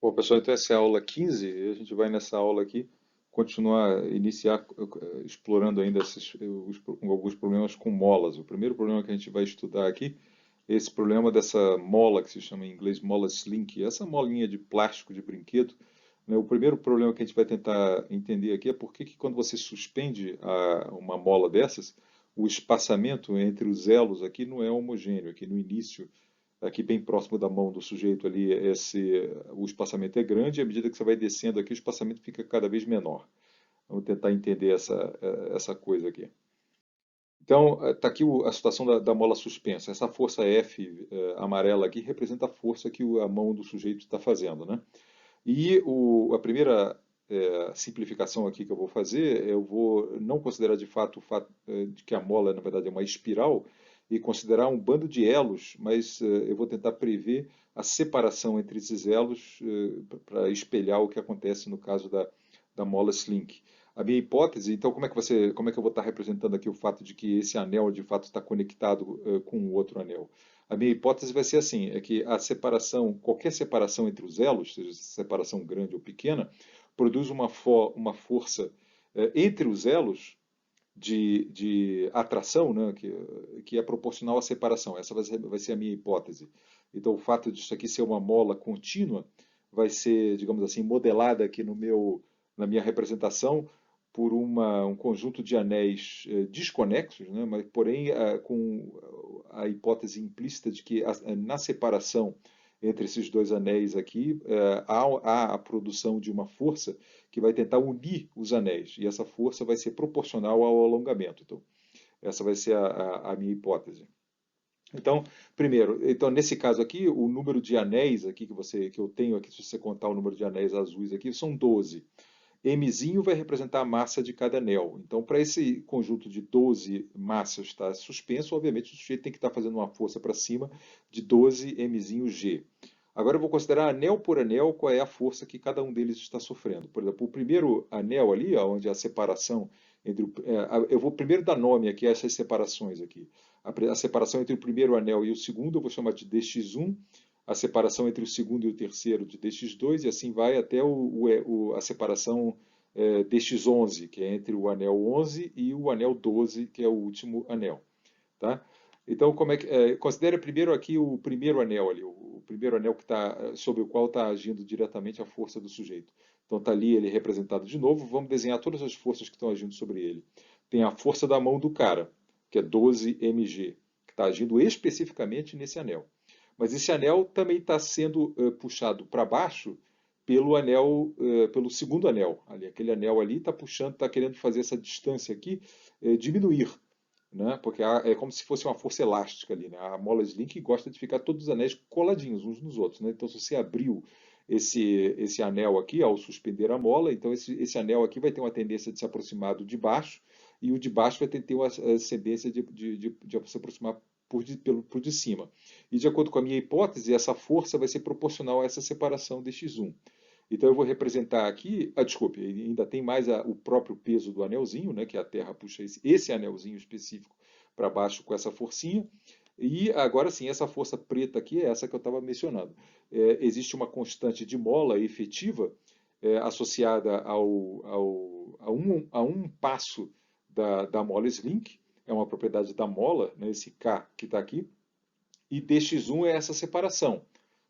Bom, pessoal, então essa é a aula 15. A gente vai nessa aula aqui iniciar explorando ainda alguns problemas com molas. O primeiro problema que a gente vai estudar aqui é esse problema dessa mola que se chama em inglês mola slink, essa molinha de plástico de brinquedo, né? O primeiro problema que a gente vai tentar entender aqui é por que quando você suspende uma mola dessas, o espaçamento entre os elos aqui não é homogêneo. Aqui no início, aqui bem próximo da mão do sujeito ali, o espaçamento é grande, e à medida que você vai descendo aqui, o espaçamento fica cada vez menor. Vamos tentar entender essa coisa aqui. Então, está aqui a situação da mola suspensa. Essa força F amarela aqui representa a força que a mão do sujeito está fazendo, né? E a primeira simplificação aqui que eu vou fazer, eu vou não considerar de fato o fato de que a mola, na verdade, é uma espiral, e considerar um bando de elos, mas eu vou tentar prever a separação entre esses elos para espelhar o que acontece no caso da mola Slink. A minha hipótese, então, como é que eu vou estar representando aqui o fato de que esse anel de fato está conectado com o outro anel? A minha hipótese vai ser assim, é que qualquer separação entre os elos, seja separação grande ou pequena, produz uma força entre os elos de atração, né, que é proporcional à separação. Essa vai ser a minha hipótese. Então, o fato disso aqui ser uma mola contínua vai ser, digamos assim, modelada aqui na minha representação por um conjunto de anéis desconexos, né, mas, porém, com a hipótese implícita de que na separação entre esses dois anéis aqui, há a produção de uma força que vai tentar unir os anéis, e essa força vai ser proporcional ao alongamento. Então, essa vai ser a minha hipótese. Então, primeiro, então nesse caso aqui, o número de anéis aqui que eu tenho aqui, se você contar o número de anéis azuis aqui, são 12. Mzinho vai representar a massa de cada anel. Então, para esse conjunto de 12 massas estar suspenso, obviamente o sujeito tem que estar fazendo uma força para cima de 12 Mzinho G. Agora eu vou considerar anel por anel qual é a força que cada um deles está sofrendo. Por exemplo, o primeiro anel ali, onde a separação entre eu vou primeiro dar nome aqui a essas separações aqui. A separação entre o primeiro anel e o segundo eu vou chamar de dx1, a separação entre o segundo e o terceiro de dx2, e assim vai até a separação dx11, que é entre o anel 11 e o anel 12, que é o último anel. Tá? Então, considere primeiro aqui o primeiro anel ali, o primeiro anel sobre o qual está agindo diretamente a força do sujeito. Então está ali ele representado de novo. Vamos desenhar todas as forças que estão agindo sobre ele. Tem a força da mão do cara, que é 12 mg, que está agindo especificamente nesse anel. Mas esse anel também está sendo puxado para baixo pelo segundo anel. Ali, aquele anel ali está puxando, está querendo fazer essa distância aqui diminuir, né? Porque é como se fosse uma força elástica ali, né? A mola Slink gosta de ficar todos os anéis coladinhos uns nos outros, né? Então, se você abriu esse anel aqui, ao suspender a mola, então esse anel aqui vai ter uma tendência de se aproximar do de baixo, e o de baixo vai ter uma tendência de se aproximar por de cima. E de acordo com a minha hipótese, essa força vai ser proporcional a essa separação de x1. Então eu vou representar aqui, desculpe, ainda tem mais o próprio peso do anelzinho, né, que a Terra puxa esse anelzinho específico para baixo com essa forcinha. E agora sim, essa força preta aqui é essa que eu estava mencionando. Existe uma constante de mola efetiva associada a um passo da mola Slink, é uma propriedade da mola, né, esse K que está aqui, e dx1 é essa separação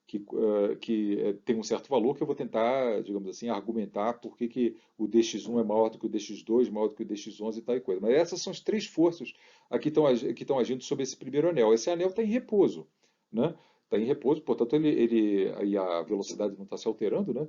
que tem um certo valor que eu vou tentar, digamos assim, argumentar por que o dx1 é maior do que o dx2, maior do que o dx11 e tal e coisa. Mas essas são as três forças aqui que estão agindo sobre esse primeiro anel. Esse anel está em repouso, né? Está em repouso, portanto aí a velocidade não está se alterando, né?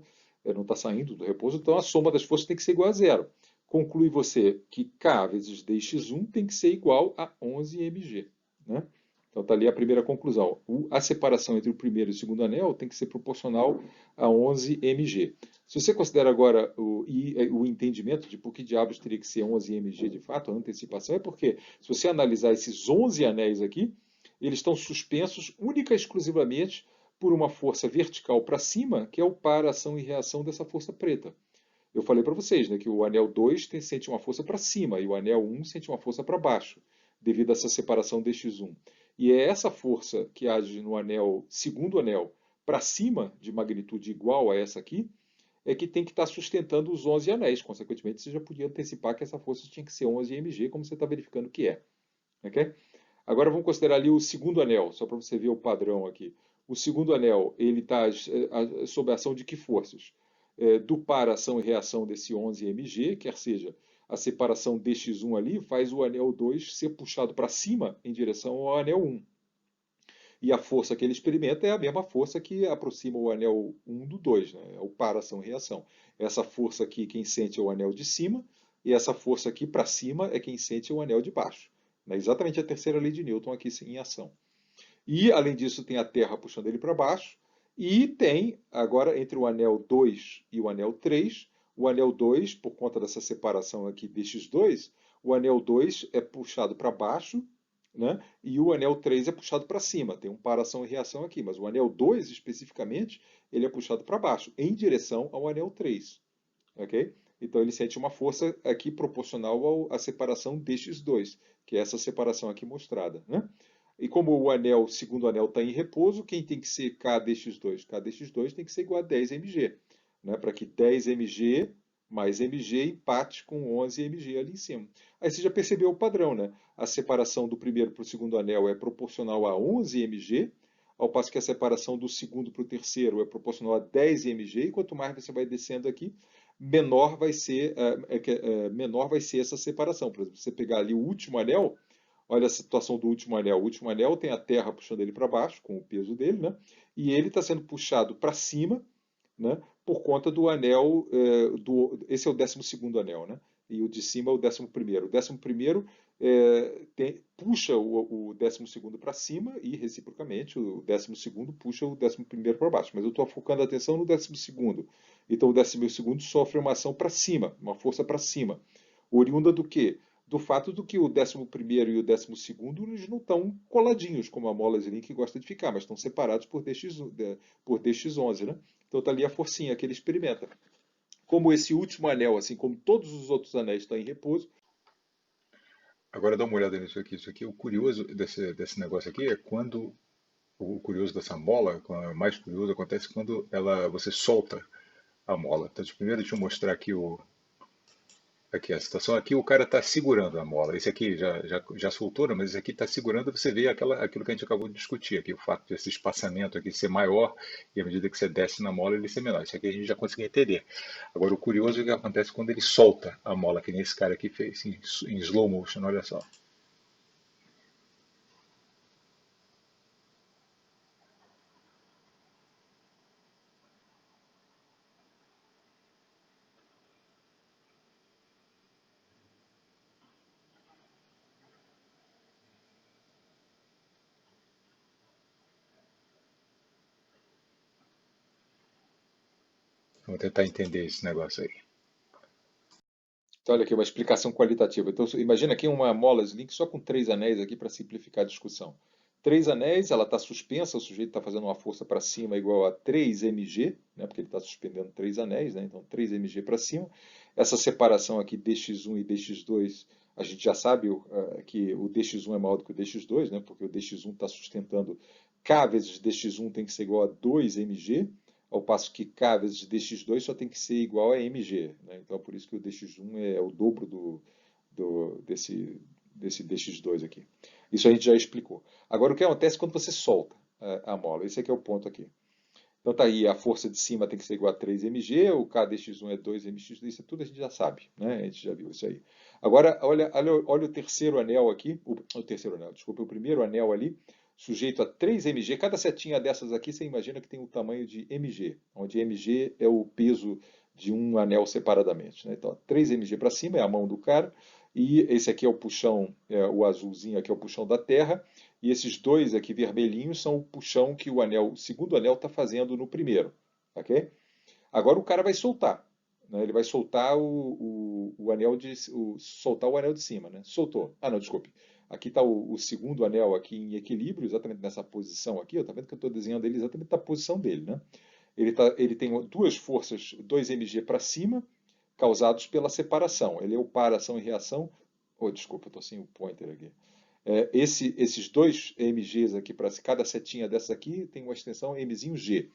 Não está saindo do repouso, então a soma das forças tem que ser igual a zero. Conclui você que K vezes dx1 tem que ser igual a 11 mg, né? Então está ali a primeira conclusão. A separação entre o primeiro e o segundo anel tem que ser proporcional a 11 mg. Se você considera agora o entendimento de por que diabos teria que ser 11 mg de fato, a antecipação, é porque se você analisar esses 11 anéis aqui, eles estão suspensos única e exclusivamente por uma força vertical para cima, que é o par, ação e reação dessa força preta. Eu falei para vocês, né, que o anel 2 sente uma força para cima e o anel 1 sente uma força para baixo, devido a essa separação dx1. E é essa força que age no segundo anel, para cima, de magnitude igual a essa aqui, é que tem que estar sustentando os 11 anéis. Consequentemente, você já podia antecipar que essa força tinha que ser 11 mg, como você está verificando que é. Okay? Agora vamos considerar ali o segundo anel, só para você ver o padrão aqui. O segundo anel, ele está sob a ação de que forças? Do par, ação e reação desse 11 mg, quer seja, a separação dx1 ali faz o anel 2 ser puxado para cima em direção ao anel 1. E a força que ele experimenta é a mesma força que aproxima o anel 1 do 2, né? É o par, ação e reação. Essa força aqui, quem sente é o anel de cima, e essa força aqui para cima é quem sente o anel de baixo. É exatamente a terceira lei de Newton aqui em ação. E, além disso, tem a Terra puxando ele para baixo, e tem, agora, entre o anel 2 e o anel 3, o anel 2, por conta dessa separação aqui destes dois, o anel 2 é puxado para baixo, né? E o anel 3 é puxado para cima. Tem um par-ação e reação aqui, mas o anel 2, especificamente, ele é puxado para baixo, em direção ao anel 3. Okay? Então ele sente uma força aqui proporcional à separação destes dois, que é essa separação aqui mostrada. Né? E como o anel, segundo anel está em repouso, quem tem que ser K destes dois? K destes dois tem que ser igual a 10 mg. Né? Para que 10 mg mais mg empate com 11 mg ali em cima. Aí você já percebeu o padrão, né? A separação do primeiro para o segundo anel é proporcional a 11 mg, ao passo que a separação do segundo para o terceiro é proporcional a 10 mg, e quanto mais você vai descendo aqui, menor vai ser essa separação. Por exemplo, se você pegar ali o último anel, olha a situação do último anel. O último anel tem a Terra puxando ele para baixo, com o peso dele, né? E ele está sendo puxado para cima, né? Por conta do anel, esse é o 12º anel, né? E o de cima é o 11º. O 11º puxa o 12º para cima e, reciprocamente, o 12º puxa o 11º para baixo. Mas eu estou focando a atenção no 12º. Então, o 12º sofre uma ação para cima, uma força para cima. Oriunda do quê? Do fato do que o 11º e o 12º eles não estão coladinhos, como a Molas Link gosta de ficar, mas estão separados por dx11, né? Então está ali a forcinha que ele experimenta. Como esse último anel, assim como todos os outros anéis estão em repouso. Agora dá uma olhada nisso aqui. Isso aqui, o curioso desse negócio aqui é quando o curioso dessa mola, o mais curioso acontece quando você solta a mola. Então, primeiro deixa eu mostrar aqui a situação. Aqui o cara está segurando a mola. Esse aqui já soltou, né? Mas esse aqui está segurando. Você vê aquilo que a gente acabou de discutir aqui, o fato desse espaçamento aqui ser maior e à medida que você desce na mola ele ser menor. Isso aqui a gente já conseguiu entender. Agora o curioso é o que acontece quando ele solta a mola, que nem esse cara aqui fez em slow motion. Olha só. Vamos tentar entender esse negócio aí. Então, olha aqui, uma explicação qualitativa. Então, imagina aqui uma Molas Link só com 3 anéis aqui para simplificar a discussão. 3 anéis, ela está suspensa, o sujeito está fazendo uma força para cima igual a 3 mg, né, porque ele está suspendendo 3 anéis, né, então 3 mg para cima. Essa separação aqui dx1 e dx2, a gente já sabe que o dx1 é maior do que o dx2, né, porque o dx1 está sustentando k vezes dx1 tem que ser igual a 2 mg, ao passo que k vezes dx2 só tem que ser igual a mg. Né? Então, é por isso que o dx1 é o dobro desse dx2 aqui. Isso a gente já explicou. Agora, o que acontece quando você solta a mola? Esse aqui é o ponto aqui. Então, tá aí, a força de cima tem que ser igual a 3 mg, o k dx1 é 2 mx, isso tudo a gente já sabe, né? A gente já viu isso aí. Agora, olha o terceiro anel aqui, o terceiro anel, desculpa, o primeiro anel ali, sujeito a 3 mg. Cada setinha dessas aqui, você imagina que tem o tamanho de mg, onde mg é o peso de um anel separadamente. Né? Então, 3 mg para cima é a mão do cara, e esse aqui é o puxão, o azulzinho aqui é o puxão da Terra, e esses dois aqui vermelhinhos são o puxão que o segundo anel está fazendo no primeiro. Ok? Agora o cara vai soltar. Né? Ele vai soltar o anel soltar o anel de cima. Né? Soltou. Ah, não, desculpe. Aqui está o segundo anel aqui em equilíbrio, exatamente nessa posição aqui. Está vendo que eu estou desenhando ele exatamente na posição dele. Né? Ele tem duas forças, 2 mg para cima, causados pela separação. Ele é o par, ação e reação. Oh, desculpa, eu estou sem o pointer aqui. Esses dois mgs aqui, para cada setinha dessa aqui, tem uma extensão mzinho G.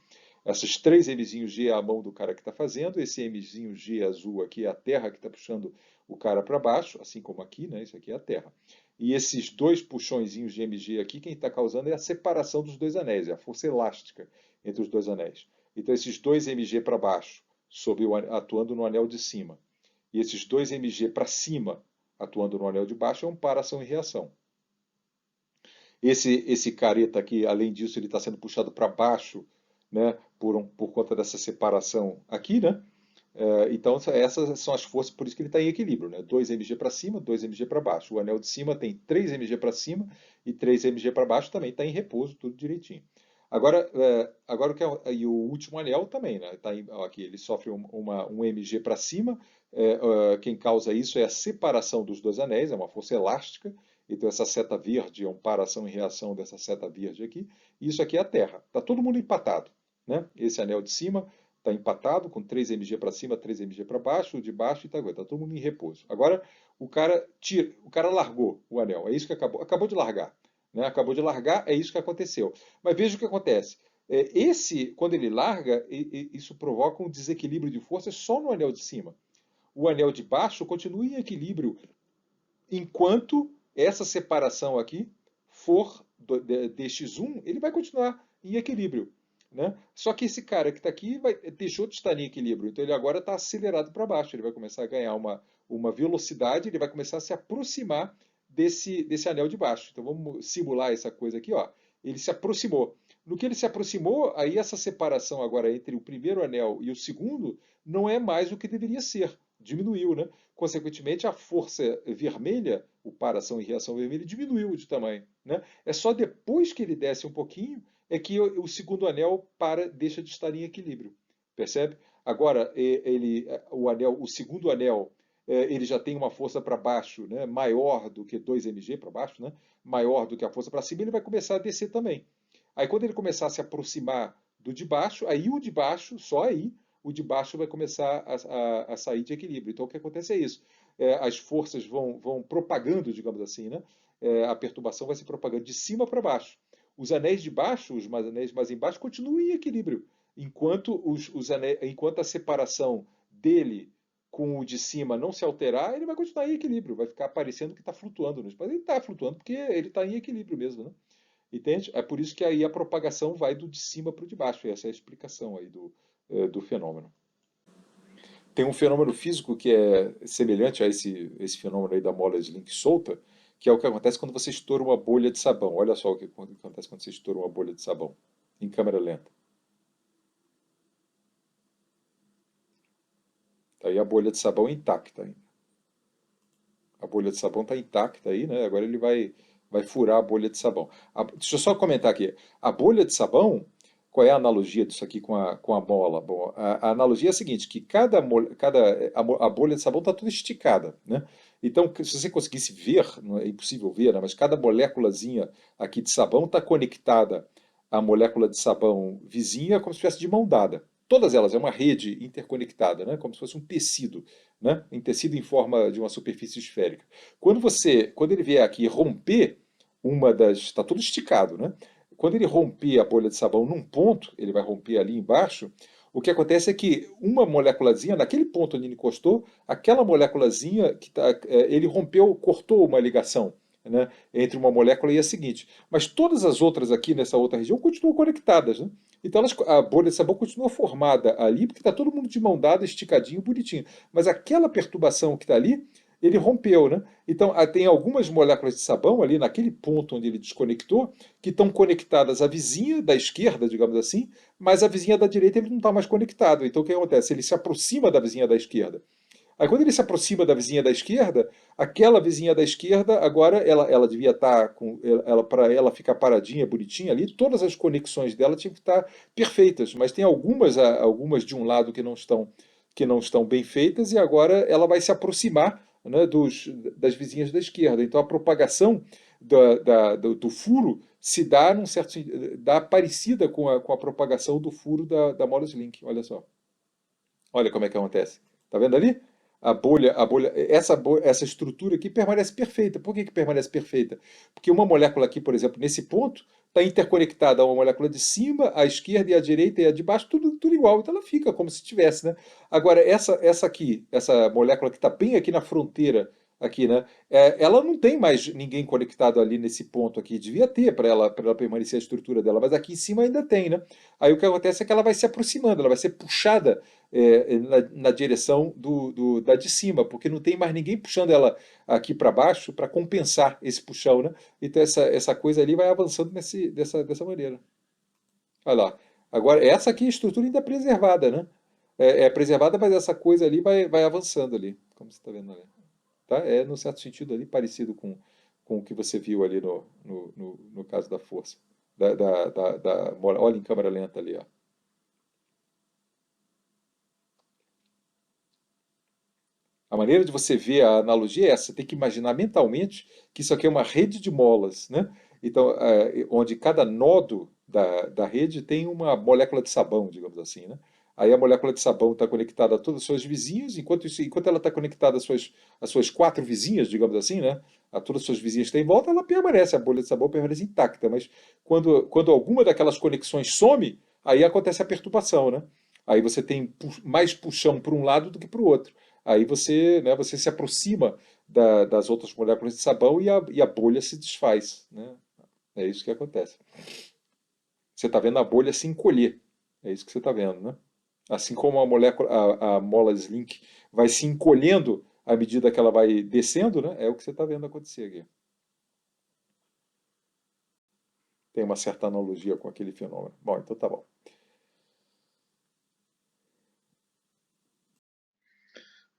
Essas três mzinho G é a mão do cara que está fazendo, esse mzinho G azul aqui é a terra que está puxando o cara para baixo, assim como aqui, né? Isso aqui é a terra. E esses dois puxõezinhos de mg aqui, quem está causando é a separação dos dois anéis, é a força elástica entre os dois anéis. Então, esses dois mg para baixo, atuando no anel de cima, e esses dois mg para cima, atuando no anel de baixo, é um par-ação e reação. Esse careta aqui, além disso, ele está sendo puxado para baixo, né, por conta dessa separação aqui, né? Então, essas são as forças, por isso que ele está em equilíbrio, né? 2 mg para cima, 2 mg para baixo. O anel de cima tem 3 mg para cima e 3 mg para baixo, também está em repouso, tudo direitinho. Agora, e o último anel também, né? Tá aqui, ele sofre um mg para cima. Quem causa isso é a separação dos dois anéis, é uma força elástica. Então, essa seta verde é um par-ação e reação dessa seta verde aqui. E isso aqui é a Terra. Está todo mundo empatado, né? Esse anel de cima está empatado com 3 mg para cima, 3 mg para baixo, o de baixo está todo mundo em repouso. Agora, o cara largou o anel, é isso que acabou de largar. Né? Acabou de largar, é isso que aconteceu. Mas veja o que acontece. Quando ele larga, isso provoca um desequilíbrio de forças só no anel de cima. O anel de baixo continua em equilíbrio enquanto essa separação aqui for dx1, ele vai continuar em equilíbrio. Né? Só que esse cara que está aqui deixou de estar em equilíbrio, então ele agora está acelerado para baixo, ele vai começar a ganhar uma velocidade, ele vai começar a se aproximar desse anel de baixo. Então vamos simular essa coisa aqui, ó. Ele se aproximou. No que ele se aproximou, aí essa separação agora entre o primeiro anel e o segundo não é mais o que deveria ser. Diminuiu, né? Consequentemente, a força vermelha, o par-ação e reação vermelha, diminuiu de tamanho. Né? É só depois que ele desce um pouquinho é que o segundo anel deixa de estar em equilíbrio. Percebe? Agora, o segundo anel, ele já tem uma força para baixo, né, maior do que 2 mg para baixo, né, maior do que a força para cima, ele vai começar a descer também. Aí quando ele começar a se aproximar do de baixo, aí o de baixo, só aí, o de baixo vai começar a sair de equilíbrio. Então o que acontece é isso. As forças vão propagando, digamos assim, né? A perturbação vai se propagando de cima para baixo. Os anéis de baixo, os anéis mais embaixo, continuam em equilíbrio, enquanto a separação dele com o de cima não se alterar, ele vai continuar em equilíbrio, vai ficar parecendo que está flutuando no espaço. Ele está flutuando porque ele está em equilíbrio mesmo, né? Entende? É por isso que aí a propagação vai do de cima para o de baixo. Essa é a explicação aí do fenômeno. Tem um fenômeno físico que é semelhante a esse fenômeno aí da mola de Link solta, que é o que acontece quando você estoura uma bolha de sabão. Olha só o que acontece quando você estoura uma bolha de sabão em câmera lenta. Tá aí a bolha de sabão intacta ainda. A bolha de sabão está intacta aí, né? Agora ele vai furar a bolha de sabão. Deixa eu só comentar aqui. A bolha de sabão, qual é a analogia disso aqui com a mola? Bom, a analogia é a seguinte, que a bolha de sabão está toda esticada, né? Então, se você conseguisse ver, não é impossível ver, né? Mas cada moléculazinha aqui de sabão está conectada à molécula de sabão vizinha como se estivesse de mão dada. Todas elas, é uma rede interconectada, né? Como se fosse um tecido, né? Um tecido em forma de uma superfície esférica. Quando ele vier aqui romper está tudo esticado, né? Quando ele romper a bolha de sabão num ponto, ele vai romper ali embaixo, o que acontece é que uma moléculazinha, naquele ponto onde ele encostou, aquela moléculazinha ele rompeu, cortou uma ligação, né, entre uma molécula e a seguinte. Mas todas as outras aqui nessa outra região continuam conectadas, né? Então a bolha de sabão continua formada ali, porque está todo mundo de mão dada, esticadinho, bonitinho. Mas aquela perturbação que está ali, ele rompeu, né? Então tem algumas moléculas de sabão ali naquele ponto onde ele desconectou, que estão conectadas à vizinha da esquerda, digamos assim, mas a vizinha da direita ele não está mais conectado. Então o que acontece? Ele se aproxima da vizinha da esquerda. Aí quando ele se aproxima da vizinha da esquerda, aquela vizinha da esquerda, agora ela devia estar para ela ficar paradinha, bonitinha ali, todas as conexões dela tinham que estar perfeitas, mas tem algumas de um lado que não estão bem feitas, e agora ela vai se aproximar, né, das vizinhas da esquerda. Então a propagação do furo se dá num certo dá parecida com a propagação do furo da Morris Link. Olha só. Olha como é que acontece. Tá vendo ali? essa estrutura aqui permanece perfeita. Por que que permanece perfeita? Porque uma molécula aqui, por exemplo, nesse ponto, está interconectada a uma molécula de cima, à esquerda e à direita e a de baixo, tudo igual. Então ela fica como se tivesse, né? Agora, essa aqui, essa molécula que está bem aqui na fronteira, aqui, né? Ela não tem mais ninguém conectado ali nesse ponto aqui. Devia ter para ela permanecer a estrutura dela, mas aqui em cima ainda tem, né? Aí o que acontece é que ela vai se aproximando, ela vai ser puxada na direção da de cima, porque não tem mais ninguém puxando ela aqui para baixo para compensar esse puxão, né? Então essa coisa ali vai avançando dessa maneira. Olha lá. Agora, essa aqui é a estrutura ainda preservada, né? É preservada, mas essa coisa ali vai avançando ali, como você está vendo ali. Tá? É, no certo sentido, ali parecido com o que você viu ali no caso da força. Olha em câmera lenta ali, ó. A maneira de você ver a analogia é essa. Você tem que imaginar mentalmente que isso aqui é uma rede de molas, né? Então, onde cada nodo da rede tem uma molécula de sabão, digamos assim, né? Aí a molécula de sabão está conectada a todas as suas vizinhas, enquanto ela está conectada às suas quatro vizinhas, digamos assim, né? A todas as suas vizinhas que tem em volta, ela permanece, a bolha de sabão permanece intacta. Mas quando alguma daquelas conexões some, aí acontece a perturbação, né? Aí você tem mais puxão para um lado do que para o outro. Aí você se aproxima das outras moléculas de sabão e a bolha se desfaz, né? É isso que acontece. Você está vendo a bolha se encolher. É isso que você está vendo, né? Assim como a mola Slink vai se encolhendo à medida que ela vai descendo, né? É o que você está vendo acontecer aqui. Tem uma certa analogia com aquele fenômeno. Bom, então tá bom.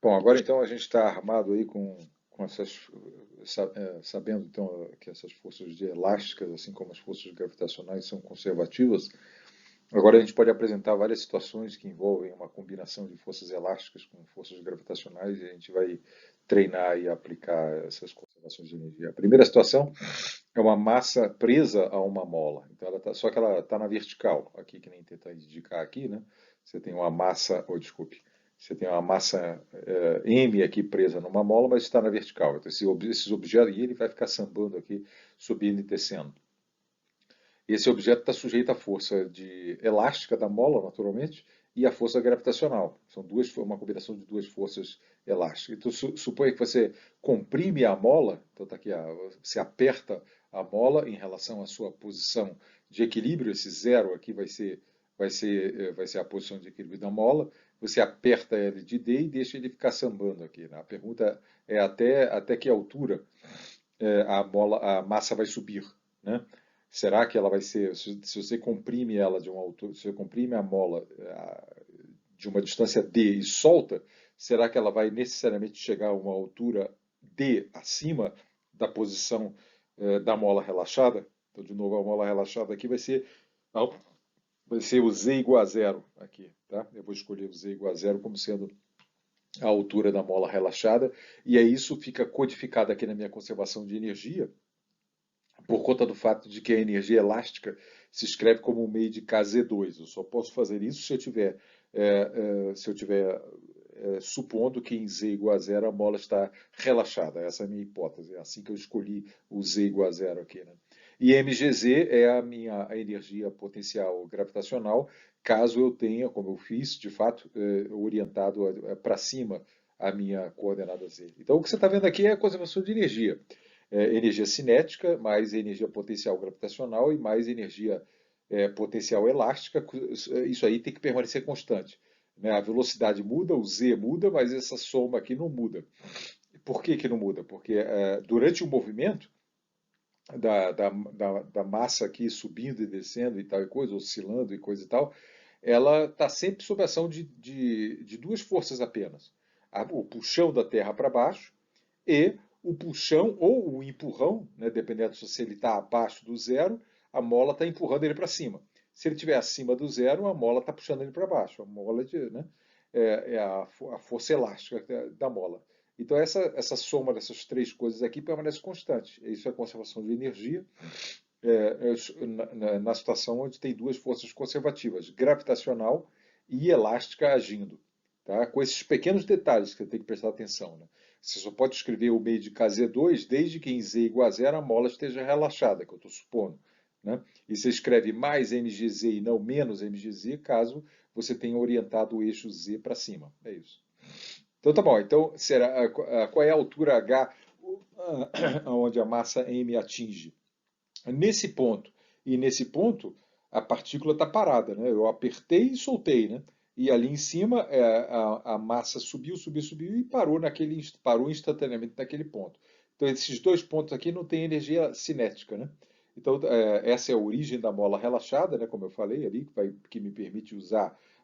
Bom, agora então a gente está armado aí com sabendo então que essas forças elásticas, assim como as forças gravitacionais, são conservativas. Agora a gente pode apresentar várias situações que envolvem uma combinação de forças elásticas com forças gravitacionais e a gente vai treinar e aplicar essas conservações de energia. A primeira situação é uma massa presa a uma mola. Então só que ela está na vertical, aqui que nem tentar indicar aqui, né? Você tem uma massa, ou desculpe, você tem uma massa M aqui presa numa mola, mas está na vertical. Então esses objetos, e ele vai ficar sambando aqui, subindo e descendo. Esse objeto está sujeito à força elástica da mola, naturalmente, e à força gravitacional. São uma combinação de duas forças elásticas. Então, suponha que você comprime a mola, então está aqui, você aperta a mola em relação à sua posição de equilíbrio, esse zero aqui vai ser a posição de equilíbrio da mola, você aperta ele de D e deixa ele ficar sambando aqui, né? A pergunta é até que altura a massa vai subir, né? Será que ela vai ser, se você comprime ela de uma altura, se você comprime a mola de uma distância D e solta, será que ela vai necessariamente chegar a uma altura D acima da posição da mola relaxada? Então, de novo, a mola relaxada aqui vai ser o Z igual a zero aqui, tá? Eu vou escolher o Z igual a zero como sendo a altura da mola relaxada, e aí isso fica codificado aqui na minha conservação de energia, por conta do fato de que a energia elástica se escreve como um meio de KZ2. Eu só posso fazer isso se eu tiver supondo que em Z igual a zero a mola está relaxada. Essa é a minha hipótese. É assim que eu escolhi o Z igual a zero aqui, né? E mgz é a energia potencial gravitacional, caso eu tenha, como eu fiz, de fato, orientado para cima a minha coordenada Z. Então, o que você está vendo aqui é a conservação de energia. Energia cinética, mais energia potencial gravitacional e mais energia potencial elástica. Isso aí tem que permanecer constante, né? A velocidade muda, o z muda, mas essa soma aqui não muda. Por que não muda? Porque durante o movimento da massa aqui subindo e descendo e tal e coisa, oscilando e coisa e tal, ela está sempre sob a ação de duas forças apenas. O puxão da Terra para baixo e o puxão ou o empurrão, né, dependendo se ele está abaixo do zero, a mola está empurrando ele para cima. Se ele estiver acima do zero, a mola está puxando ele para baixo. A mola né, é a força elástica da mola. Então essa soma dessas três coisas aqui permanece constante. Isso é conservação de energia na situação onde tem duas forças conservativas, gravitacional e elástica agindo. tá? Com esses pequenos detalhes que você tem que prestar atenção, né? Você só pode escrever o meio de KZ2 desde que em Z igual a zero a mola esteja relaxada, que eu estou supondo, né? E você escreve mais mgz e não menos mgz caso você tenha orientado o eixo Z para cima. É isso. Então tá bom. Então será qual é a altura H onde a massa M atinge? Nesse ponto e nesse ponto a partícula está parada, né? Eu apertei e soltei, né? E ali em cima a massa subiu, subiu, subiu e parou instantaneamente naquele ponto. Então esses dois pontos aqui não têm energia cinética, né? Então essa é a origem da mola relaxada, né? Como eu falei ali, que me permite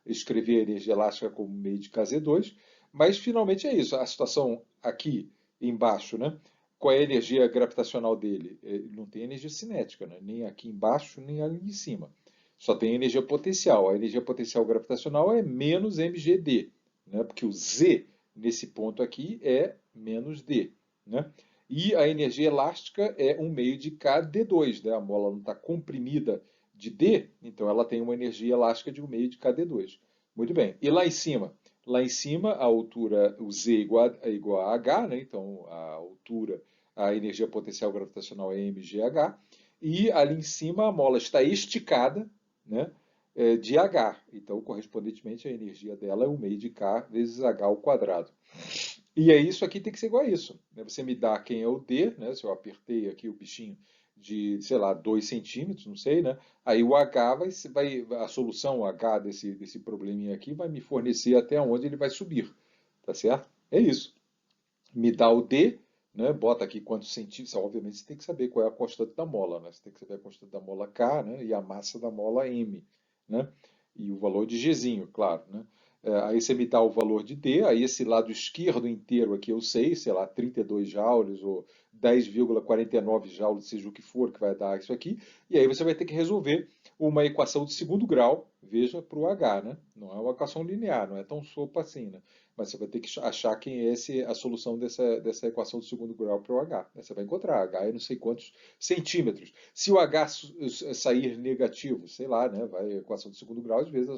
escrever a energia elástica como meio de Kz2. Mas finalmente é isso. A situação aqui embaixo, né? Qual é a energia gravitacional dele? Ele não tem energia cinética, né? Nem aqui embaixo, nem ali em cima. Só tem energia potencial. A energia potencial gravitacional é menos mgd, né? Porque o Z nesse ponto aqui é menos d, né? E a energia elástica é um meio de kd2, né? A mola não está comprimida de d, então ela tem uma energia elástica de um meio de kd2. Muito bem. E lá em cima? Lá em cima, a altura, o Z igual a H, né? Então a altura, a energia potencial gravitacional é mgh, e ali em cima a mola está esticada, né? De H. Então, correspondentemente, a energia dela é o meio de K vezes H ao quadrado. E é isso aqui tem que ser igual a isso, né? Você me dá quem é o D, né? Se eu apertei aqui o bichinho de, sei lá, 2 centímetros, não sei, né? Aí o H a solução H desse probleminha aqui vai me fornecer até onde ele vai subir, tá certo? É isso. Me dá o D, né? Bota aqui quantos centímetros. Obviamente você tem que saber qual é a constante da mola, né? Você tem que saber a constante da mola K, né? E a massa da mola M, né? E o valor de Gzinho, claro, né? Aí você me dá o valor de D, aí esse lado esquerdo inteiro aqui eu sei lá, 32 joules ou 10,49 joules, seja o que for que vai dar isso aqui, e aí você vai ter que resolver uma equação de segundo grau, veja, para o H, né? Não é uma equação linear, não é tão sopa assim, né? Mas você vai ter que achar quem é a solução dessa equação de segundo grau para o H. Você vai encontrar H é não sei quantos centímetros. Se o H sair negativo, sei lá, né? Vai a equação de segundo grau, às vezes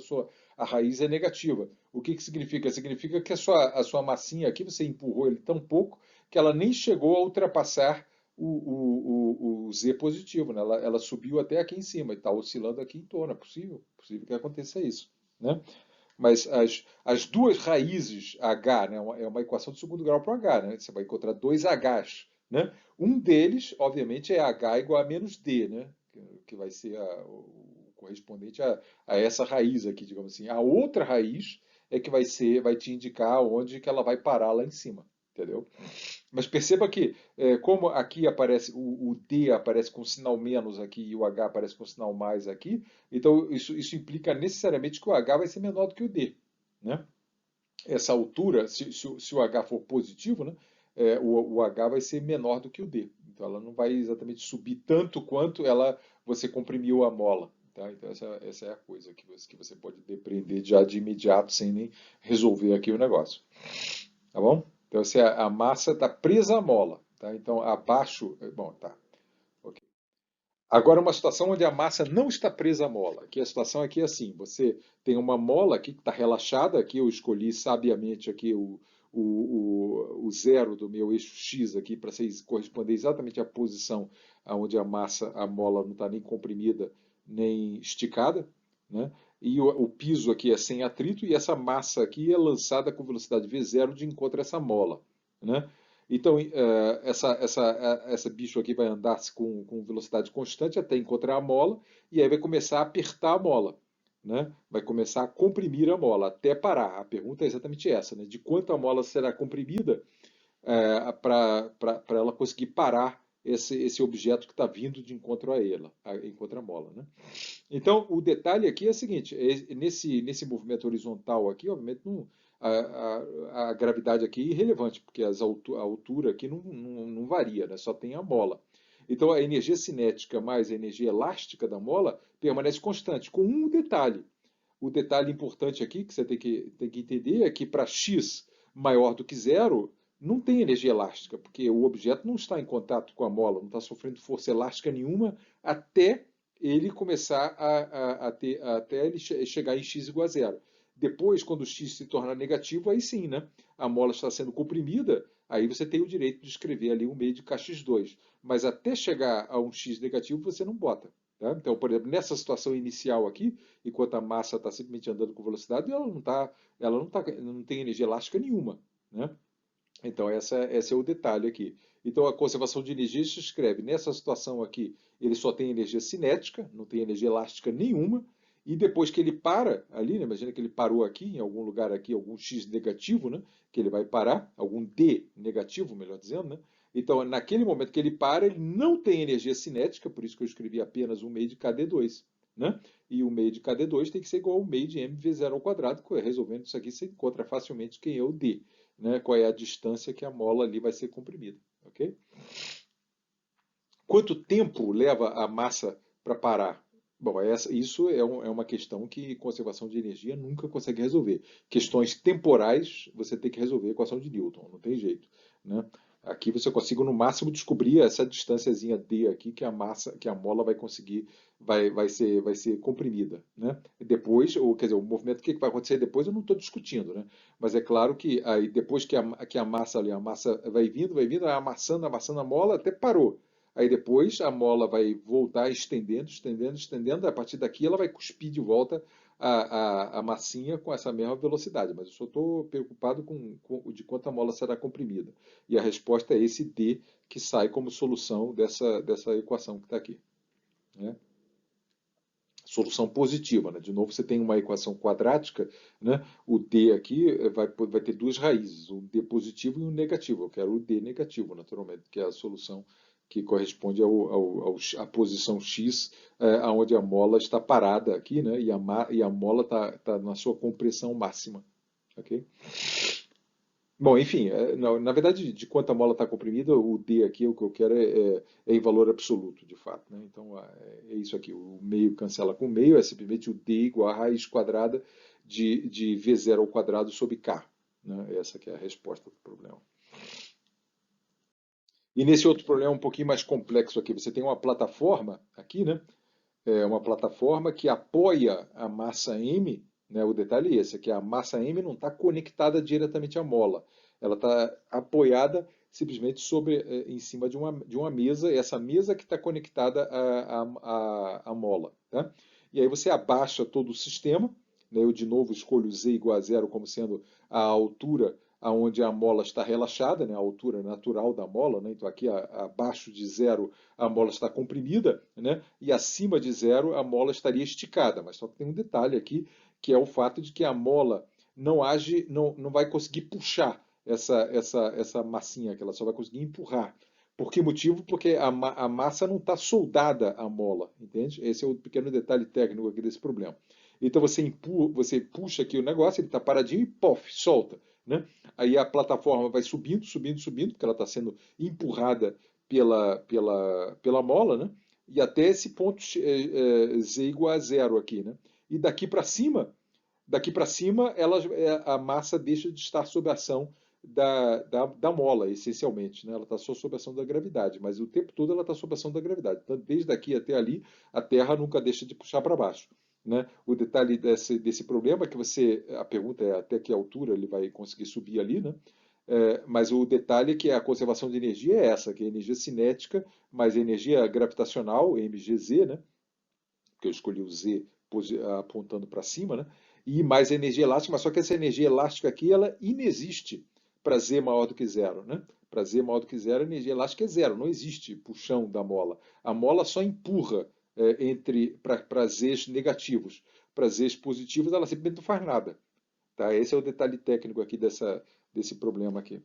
a raiz é negativa. O que significa? Significa que a sua massinha aqui, você empurrou ele tão pouco que ela nem chegou a ultrapassar o Z positivo, né? Ela subiu até aqui em cima e está oscilando aqui em torno. É possível que aconteça isso, né? Mas as duas raízes H, né, é uma equação de segundo grau para o H, né? Você vai encontrar dois Hs, né? Um deles, obviamente, é H igual a menos D, né? Que vai ser o correspondente a essa raiz aqui, digamos assim. A outra raiz é que vai te indicar onde que ela vai parar lá em cima, entendeu? Mas perceba que, como aqui aparece, o D aparece com sinal menos aqui e o H aparece com sinal mais aqui, então isso implica necessariamente que o H vai ser menor do que o D, né? Essa altura, se o H for positivo, né, o H vai ser menor do que o D. Então ela não vai exatamente subir tanto quanto você comprimiu a mola. Tá? Então essa é a coisa que você pode depreender já de imediato, sem nem resolver aqui o negócio. Tá bom? Então, se a massa está presa à mola, tá? Então, abaixo. Bom, tá. Ok. Agora, uma situação onde a massa não está presa à mola. Aqui a situação aqui é assim: você tem uma mola aqui que está relaxada. Aqui eu escolhi sabiamente aqui o zero do meu eixo X aqui para corresponder exatamente à posição onde a mola não está nem comprimida nem esticada, né? E o piso aqui é sem atrito e essa massa aqui é lançada com velocidade v0 de encontro a essa mola, né? Então, essa bicho aqui vai andar com velocidade constante até encontrar a mola e aí vai começar a apertar a mola, né? Vai começar a comprimir a mola até parar. A pergunta é exatamente essa, né? De quanto a mola será comprimida para ela conseguir parar esse objeto que está vindo de encontro a ela, encontro a mola, né? Então, o detalhe aqui é o seguinte: nesse movimento horizontal aqui, obviamente, a gravidade aqui é irrelevante, porque a altura aqui não varia, né? Só tem a mola. Então, a energia cinética mais a energia elástica da mola permanece constante, com um detalhe. O detalhe importante aqui que você tem que entender é que para x maior do que zero, não tem energia elástica, porque o objeto não está em contato com a mola, não está sofrendo força elástica nenhuma até ele começar até ele chegar em x igual a zero. Depois, quando o x se tornar negativo, aí sim, né? A mola está sendo comprimida, aí você tem o direito de escrever ali um meio de kx2. Mas até chegar a um x negativo, você não bota. Tá? Então, por exemplo, nessa situação inicial aqui, enquanto a massa está simplesmente andando com velocidade, ela não tem energia elástica nenhuma. Né? Então, esse é o detalhe aqui. Então, a conservação de energia se escreve nessa situação aqui, ele só tem energia cinética, não tem energia elástica nenhuma, e depois que ele para ali, né, imagina que ele parou aqui, em algum lugar aqui, algum x negativo, né, que ele vai parar, algum d negativo, melhor dizendo, né? Então, naquele momento que ele para, ele não tem energia cinética, por isso que eu escrevi apenas um meio de KD2. Né? E o meio de KD2 tem que ser igual ao meio de mv0 ao quadrado, resolvendo isso aqui, você encontra facilmente quem é o d, né, qual é a distância que a mola ali vai ser comprimida. Okay? Quanto tempo leva a massa para parar? Bom, isso é uma questão que conservação de energia nunca consegue resolver. Questões temporais você tem que resolver a equação de Newton, não tem jeito. Né? Aqui você consegue no máximo descobrir essa distânciazinha d aqui que a massa, que a mola vai conseguir, vai ser comprimida. Né? Depois, ou quer dizer, o movimento, o que vai acontecer depois, eu não estou discutindo. Né? Mas é claro que aí depois que a massa ali, a massa vai vindo, amassando, amassando a mola, até parou. Aí depois a mola vai voltar estendendo, estendendo, estendendo. A partir daqui ela vai cuspir de volta a massinha com essa mesma velocidade. Mas eu só estou preocupado com de quanto a mola será comprimida. E a resposta é esse D que sai como solução dessa equação que está aqui. Né? Solução positiva. Né? De novo, você tem uma equação quadrática, né? O D aqui vai ter duas raízes, o D positivo e o negativo. Eu quero o D negativo, naturalmente, que é a solução que corresponde à posição X, onde a mola está parada aqui, né? E a mola está na sua compressão máxima. Okay? Bom, enfim, na verdade, de quanto a mola está comprimida, o D aqui, o que eu quero é em valor absoluto, de fato. Né? Então, é isso aqui. O meio cancela com o meio, é simplesmente o D igual a raiz quadrada de V0 ao quadrado sobre K. Né? Essa que é a resposta do problema. E nesse outro problema um pouquinho mais complexo aqui, você tem uma plataforma aqui, né? Uma plataforma que apoia a massa M, né? O detalhe é esse, é que a massa M não está conectada diretamente à mola. Ela está apoiada simplesmente em cima de uma mesa, e essa mesa que está conectada à mola. Tá? E aí você abaixa todo o sistema, né? Eu de novo escolho Z igual a zero como sendo a altura aonde a mola está relaxada, né? A altura natural da mola. Né? Então aqui abaixo de zero a mola está comprimida, né? E acima de zero a mola estaria esticada. Mas só que tem um detalhe aqui, que é o fato de que a mola não age, não vai conseguir puxar essa massinha, que ela só vai conseguir empurrar. Por que motivo? Porque a massa não está soldada à mola, entende? Esse é o pequeno detalhe técnico aqui desse problema. Então você puxa aqui o negócio, ele está paradinho e pof, solta. Né? Aí a plataforma vai subindo, subindo, subindo, porque ela está sendo empurrada pela mola, né? E até esse ponto z igual a zero aqui. Né? E daqui para cima a massa deixa de estar sob a ação da mola, essencialmente. Né? Ela está só sob a ação da gravidade, mas o tempo todo ela está sob a ação da gravidade. Então, desde aqui até ali, a Terra nunca deixa de puxar para baixo. Né? O detalhe desse problema é que a pergunta é até que altura ele vai conseguir subir ali, né? Mas o detalhe é que a conservação de energia é essa, que é energia cinética mais energia gravitacional, MgZ, né? Que eu escolhi o Z apontando para cima, né? E mais energia elástica, mas só que essa energia elástica aqui, ela inexiste para Z maior do que zero, né? Para Z maior do que zero, a energia elástica é zero, não existe puxão da mola. A mola só empurra para Zs negativos. Para Zs positivos, ela simplesmente não faz nada. Tá? Esse é o detalhe técnico aqui desse problema aqui.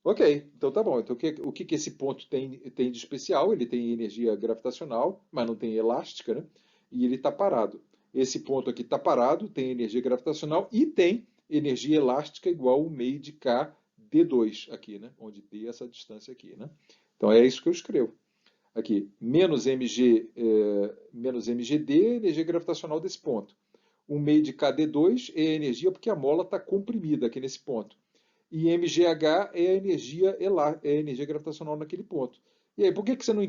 Ok, então tá bom. Então o que esse ponto tem de especial? Ele tem energia gravitacional, mas não tem elástica, né? E ele está parado. Esse ponto aqui está parado, tem energia gravitacional e tem energia elástica igual ao meio de K D2 aqui, né? Onde D é essa distância aqui, né? Então é isso que eu escrevo. Aqui, menos mgd é a energia gravitacional desse ponto. O meio de KD2 é a energia porque a mola está comprimida aqui nesse ponto. E mgh é a energia gravitacional naquele ponto. E aí, por que que você não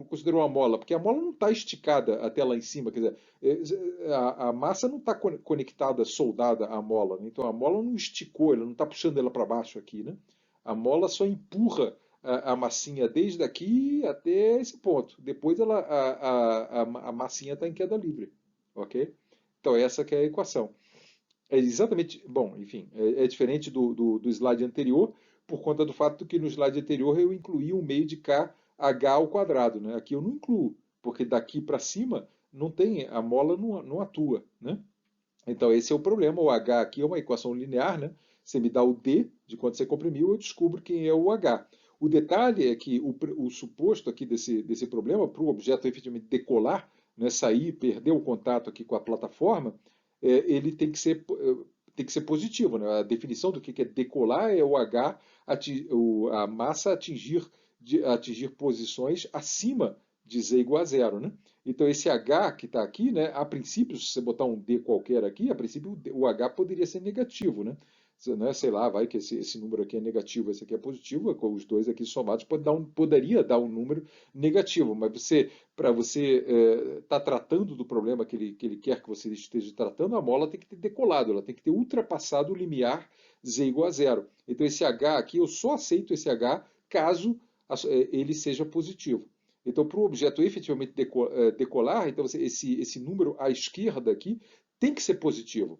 considerou a mola? Porque a mola não está esticada até lá em cima, quer dizer, a massa não está conectada, soldada à mola, né? Então a mola não esticou, ela não está puxando ela para baixo aqui, né? A mola só empurra a massinha desde aqui até esse ponto. Depois a massinha está em queda livre, ok? Então essa que é a equação. É exatamente, bom, enfim, é diferente do slide anterior, por conta do fato que no slide anterior eu incluí um meio de k h ao quadrado, né? Aqui eu não incluo, porque daqui para cima não tem, a mola não atua, né? Então esse é o problema, o h aqui é uma equação linear, né? Você me dá o d de quanto você comprimiu, eu descubro quem é o h. O detalhe é que o suposto aqui desse problema, para o objeto efetivamente decolar, né, sair, perder o contato aqui com a plataforma, ele tem que ser positivo. Né? A definição do que é decolar é o H, a massa atingir posições acima de z igual a zero. Né? Então esse H que está aqui, né, a princípio, se você botar um D qualquer aqui, a princípio o H poderia ser negativo. Né? Né, sei lá, vai que esse número aqui é negativo, esse aqui é positivo, com os dois aqui somados poderia dar um número negativo, mas para você estar tratando do problema que ele quer que você esteja tratando, a mola tem que ter decolado, ela tem que ter ultrapassado o limiar z igual a zero. Então esse H aqui, eu só aceito esse H caso ele seja positivo. Então, para o objeto efetivamente decolar, então esse número à esquerda aqui tem que ser positivo.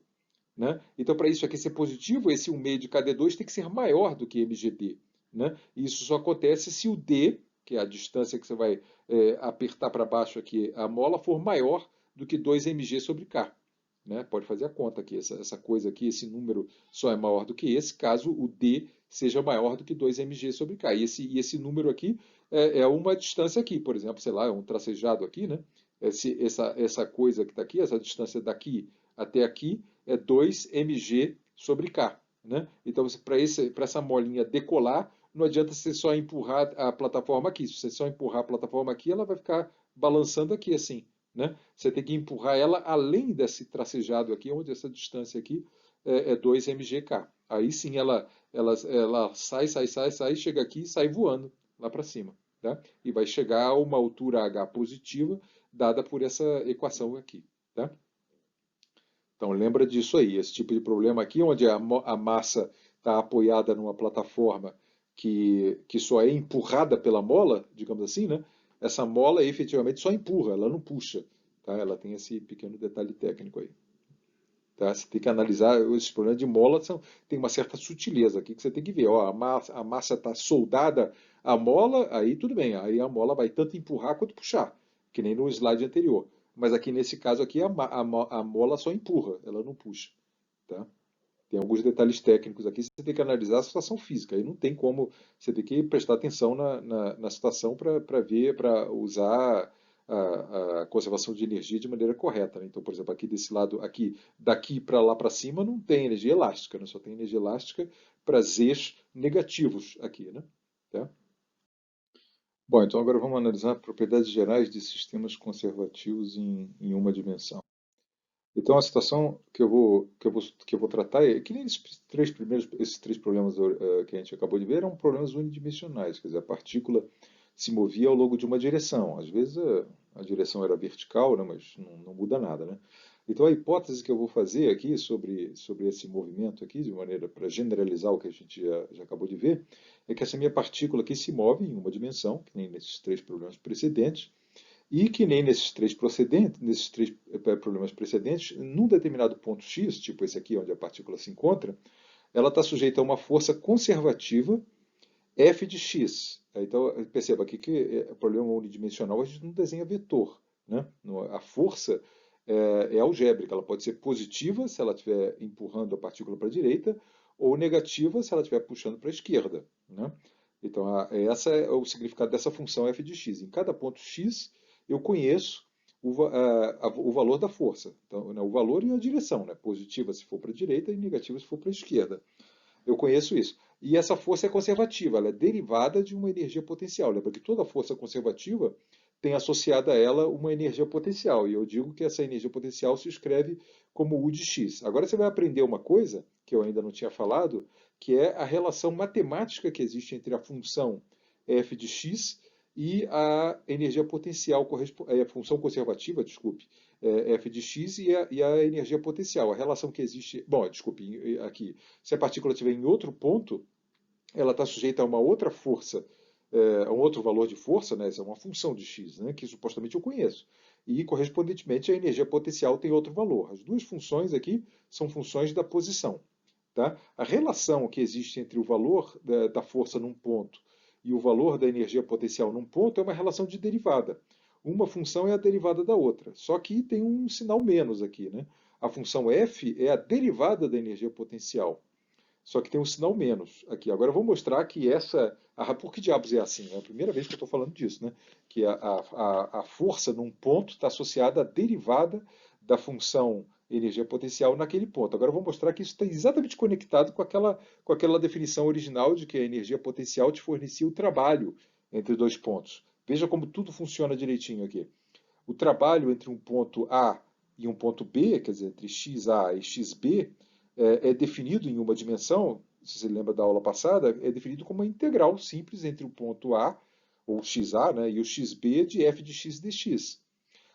Né? Então, para isso aqui ser positivo, esse 1 meio de KD2 tem que ser maior do que mgd. Né? E isso só acontece se o D, que é a distância que você vai apertar para baixo aqui, a mola, for maior do que 2 mg sobre K. Né? Pode fazer a conta aqui, essa coisa aqui, esse número só é maior do que esse, caso o D seja maior do que 2 mg sobre K. E esse número aqui é uma distância aqui, por exemplo, sei lá, é um tracejado aqui, né? Essa coisa que está aqui, essa distância daqui até aqui, é 2 mg sobre K. Né? Então, para essa molinha decolar, não adianta você só empurrar a plataforma aqui. Se você só empurrar a plataforma aqui, ela vai ficar balançando aqui assim. Né? Você tem que empurrar ela além desse tracejado aqui, onde essa distância aqui é 2 mgk. Aí sim ela sai, chega aqui e sai voando lá para cima. Tá? E vai chegar a uma altura H positiva, dada por essa equação aqui. Tá? Então lembra disso aí, esse tipo de problema aqui, onde a massa está apoiada numa plataforma que só é empurrada pela mola, digamos assim, né? Essa mola efetivamente só empurra, ela não puxa. Tá? Ela tem esse pequeno detalhe técnico aí. Tá? Você tem que analisar, esses problemas de mola tem uma certa sutileza aqui que você tem que ver. Ó, a massa está soldada à mola, aí tudo bem, aí a mola vai tanto empurrar quanto puxar, que nem no slide anterior. Mas aqui nesse caso aqui a mola só empurra, ela não puxa. Tá? Tem alguns detalhes técnicos aqui, você tem que analisar a situação física. Aí não tem como, você tem que prestar atenção na situação para ver, para usar a conservação de energia de maneira correta. Né? Então, por exemplo, aqui desse lado, aqui, daqui para lá para cima, não tem energia elástica, né? Só tem energia elástica para Zs negativos aqui. Né? Tá? Bom, então agora vamos analisar propriedades gerais de sistemas conservativos em uma dimensão. Então a situação que eu vou tratar é que nem esses três problemas que a gente acabou de ver eram problemas unidimensionais, quer dizer, a partícula se movia ao longo de uma direção. Às vezes a direção era vertical, né, mas não muda nada, né? Então a hipótese que eu vou fazer aqui sobre esse movimento aqui, de maneira para generalizar o que a gente já acabou de ver, é que essa minha partícula aqui se move em uma dimensão, que nem nesses três problemas precedentes, e que nem nesses três problemas precedentes, num determinado ponto x, tipo esse aqui onde a partícula se encontra, ela está sujeita a uma força conservativa f de x. Então, perceba aqui que o problema unidimensional a gente não desenha vetor. Né? A força é algébrica, ela pode ser positiva se ela estiver empurrando a partícula para a direita, ou negativa se ela estiver puxando para a esquerda. Né? Então, esse é o significado dessa função f de x. Em cada ponto x, eu conheço o valor da força. Então, né, o valor e a direção. Né? Positiva se for para a direita e negativa se for para a esquerda. Eu conheço isso. E essa força é conservativa, ela é derivada de uma energia potencial. Lembra que toda força conservativa tem associada a ela uma energia potencial. E eu digo que essa energia potencial se escreve como U de x. Agora você vai aprender uma coisa que eu ainda não tinha falado, que é a relação matemática que existe entre a função f de x e a energia potencial, a função conservativa, desculpe, f de x e a energia potencial. A relação que existe, bom, desculpe, aqui, se a partícula estiver em outro ponto, ela está sujeita a uma outra força, a um outro valor de força, né? Essa é uma função de x, né? Que supostamente eu conheço. E, correspondentemente, a energia potencial tem outro valor. As duas funções aqui são funções da posição. Tá? A relação que existe entre o valor da força num ponto e o valor da energia potencial num ponto é uma relação de derivada. Uma função é a derivada da outra, só que tem um sinal menos aqui. Né? A função f é a derivada da energia potencial, só que tem um sinal menos aqui. Agora eu vou mostrar que essa. Por que diabos é assim? É a primeira vez que eu estou falando disso, né? Que a força num ponto está associada à derivada da função energia potencial naquele ponto. Agora eu vou mostrar que isso está exatamente conectado com aquela definição original de que a energia potencial te fornecia o trabalho entre dois pontos. Veja como tudo funciona direitinho aqui. O trabalho entre um ponto A e um ponto B, quer dizer, entre XA e XB, é definido em uma dimensão, se você lembra da aula passada, é definido como uma integral simples entre o ponto A, ou XA, né, e o XB de f de x dx.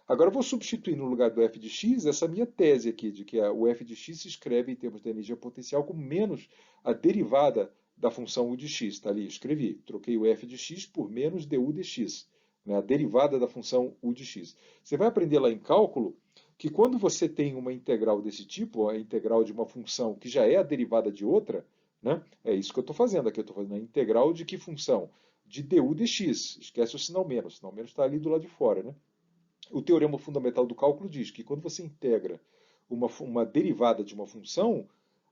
Agora eu vou substituir no lugar do f de x essa minha tese aqui, de que o f de x se escreve em termos de energia potencial como menos a derivada da função u de x. Está ali, escrevi. Troquei o f de x por menos du dx, né, a derivada da função u de x. Você vai aprender lá em cálculo que quando você tem uma integral desse tipo, a integral de uma função que já é a derivada de outra, né, é isso que eu estou fazendo aqui. Eu estou fazendo a integral de que função? De du dx. Esquece o sinal menos. O sinal menos está ali do lado de fora, né? O teorema fundamental do cálculo diz que quando você integra uma derivada de uma função,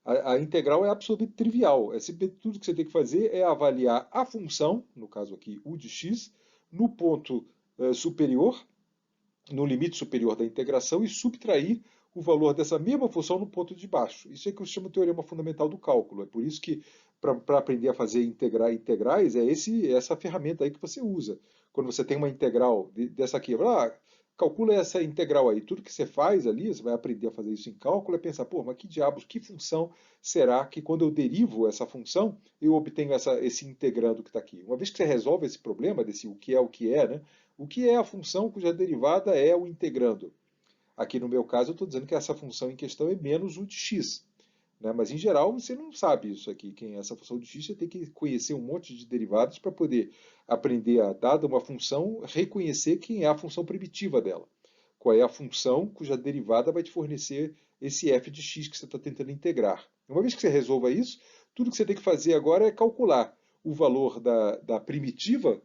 a integral é absolutamente trivial. Tudo que você tem que fazer é avaliar a função, no caso aqui u de x, no ponto superior, no limite superior da integração, e subtrair o valor dessa mesma função no ponto de baixo. Isso é que eu chamo de teorema fundamental do cálculo. É por isso que, para aprender a fazer integrais, essa ferramenta aí que você usa. Quando você tem uma integral dessa aqui, calcula essa integral aí. Tudo que você faz ali, você vai aprender a fazer isso em cálculo, é pensar, pô, mas que diabos, que função será que quando eu derivo essa função, eu obtenho esse integrando que está aqui? Uma vez que você resolve esse problema, desse o que é, né? O que é a função cuja derivada é o integrando? Aqui no meu caso, eu estou dizendo que essa função em questão é menos u de x. Né? Mas em geral você não sabe isso aqui. Quem é essa função de x, você tem que conhecer um monte de derivados para poder aprender a, dada uma função, reconhecer quem é a função primitiva dela. Qual é a função cuja derivada vai te fornecer esse f de x que você está tentando integrar. Uma vez que você resolva isso, tudo que você tem que fazer agora é calcular o valor da primitiva,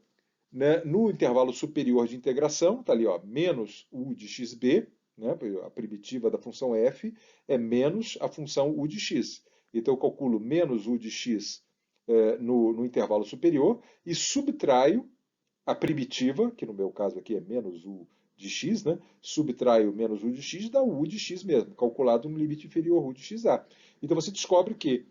né, no intervalo superior de integração, está ali, ó, menos u de xb, né, a primitiva da função f é menos a função u de x. Então eu calculo menos u de x no intervalo superior e subtraio a primitiva, que no meu caso aqui é menos u de x, né, subtraio menos u de x dá u de x mesmo, calculado no limite inferior u de xa. Então você descobre que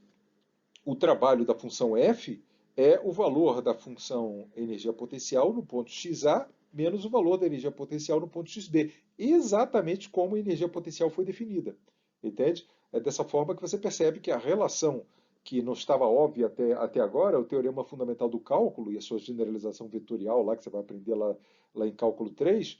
o trabalho da função f é o valor da função energia potencial no ponto xa menos o valor da energia potencial no ponto xb. Exatamente como a energia potencial foi definida. Entende? É dessa forma que você percebe que a relação que não estava óbvia até agora, o teorema fundamental do cálculo e a sua generalização vetorial, lá que você vai aprender lá em cálculo 3,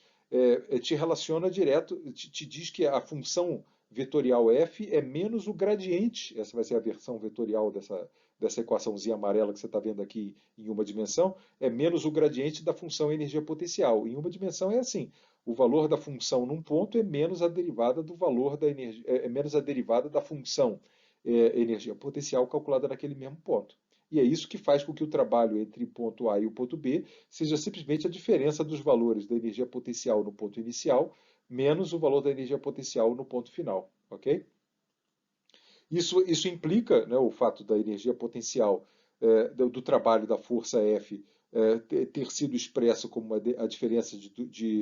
te relaciona direto, te diz que a função vetorial f é menos o gradiente, essa vai ser a versão vetorial dessa equaçãozinha amarela que você está vendo aqui em uma dimensão, é menos o gradiente da função energia potencial. Em uma dimensão é assim, o valor da função num ponto é menos a derivada do valor da energia, é menos a derivada da função energia potencial calculada naquele mesmo ponto. E é isso que faz com que o trabalho entre o ponto A e o ponto B seja simplesmente a diferença dos valores da energia potencial no ponto inicial menos o valor da energia potencial no ponto final. Ok? Isso implica, né, o fato da energia potencial do trabalho da força F ter sido expresso como a diferença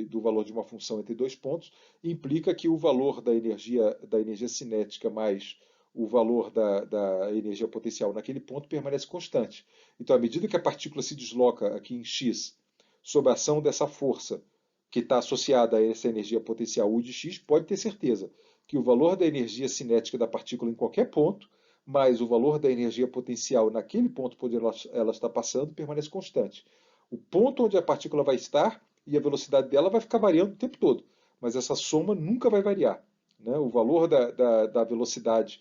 do valor de uma função entre dois pontos, implica que o valor da energia cinética mais o valor da energia potencial naquele ponto permanece constante. Então, à medida que a partícula se desloca aqui em x, sob a ação dessa força que está associada a essa energia potencial U de x, pode ter certeza que o valor da energia cinética da partícula em qualquer ponto, mais o valor da energia potencial naquele ponto por onde ela está passando, permanece constante. O ponto onde a partícula vai estar e a velocidade dela vai ficar variando o tempo todo, mas essa soma nunca vai variar, né? O valor da velocidade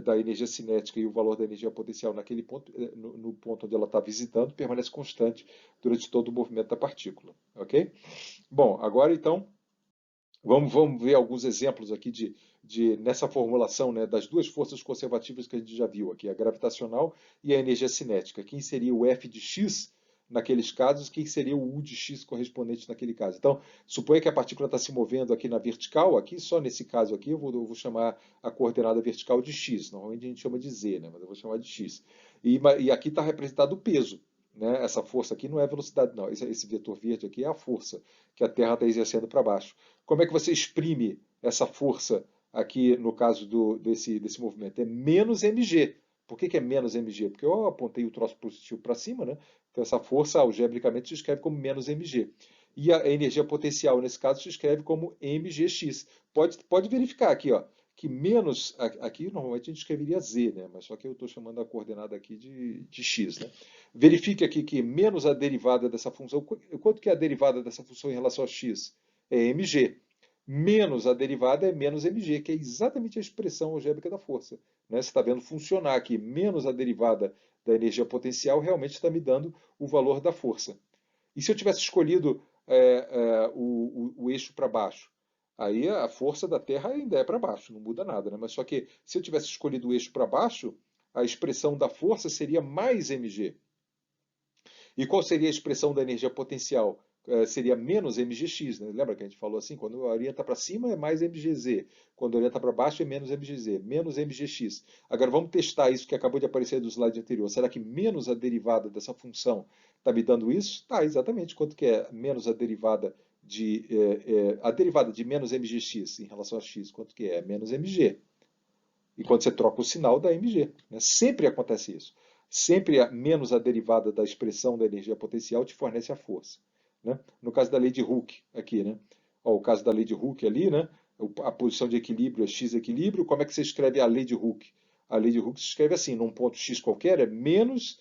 da energia cinética e o valor da energia potencial naquele ponto, no ponto onde ela está visitando, permanece constante durante todo o movimento da partícula, ok? Bom, agora então vamos ver alguns exemplos aqui nessa formulação, né, das duas forças conservativas que a gente já viu aqui, a gravitacional e a energia cinética. Quem seria o F de x naqueles casos, quem seria o U de x correspondente naquele caso. Então, suponha que a partícula está se movendo aqui na vertical, aqui só nesse caso aqui eu vou chamar a coordenada vertical de x, normalmente a gente chama de z, né, mas eu vou chamar de x. E aqui está representado o peso. Né? Essa força aqui não é velocidade, não. Esse vetor verde aqui é a força que a Terra está exercendo para baixo. Como é que você exprime essa força aqui no caso desse movimento? É menos mg. Por que é menos mg? Porque eu apontei o troço positivo para cima, né? Então essa força algebricamente se escreve como menos mg. E a energia potencial, nesse caso, se escreve como mgx. Pode verificar aqui, ó, que menos, aqui normalmente a gente escreveria z, né? Mas só que eu estou chamando a coordenada aqui de x, né? Verifique aqui que menos a derivada dessa função, quanto que é a derivada dessa função em relação a x? É mg. Menos a derivada é menos mg, que é exatamente a expressão algébrica da força. Né? Você está vendo funcionar aqui, menos a derivada da energia potencial, realmente está me dando o valor da força. E se eu tivesse escolhido o eixo para baixo? Aí a força da Terra ainda é para baixo, não muda nada. Né? Mas só que se eu tivesse escolhido o eixo para baixo, a expressão da força seria mais mg. E qual seria a expressão da energia potencial? Seria menos mgx, né? Lembra que a gente falou assim? Quando orienta para cima é mais mgz, quando orienta para baixo é menos mgz, menos mgx. Agora vamos testar isso que acabou de aparecer do slide anterior. Será que menos a derivada dessa função está me dando isso? Tá, exatamente. Quanto que é menos a derivada de menos mgx em relação a x? Quanto que é? Menos mg. E quando você troca o sinal, dá mg. Né? Sempre acontece isso. Sempre menos a derivada da expressão da energia potencial te fornece a força. Né? No caso da lei de Hooke, aqui, né? Ó, o caso da lei de Hooke ali, né? A posição de equilíbrio é x equilíbrio. Como é que você escreve a lei de Hooke? A lei de Hooke se escreve assim, num ponto x qualquer, é menos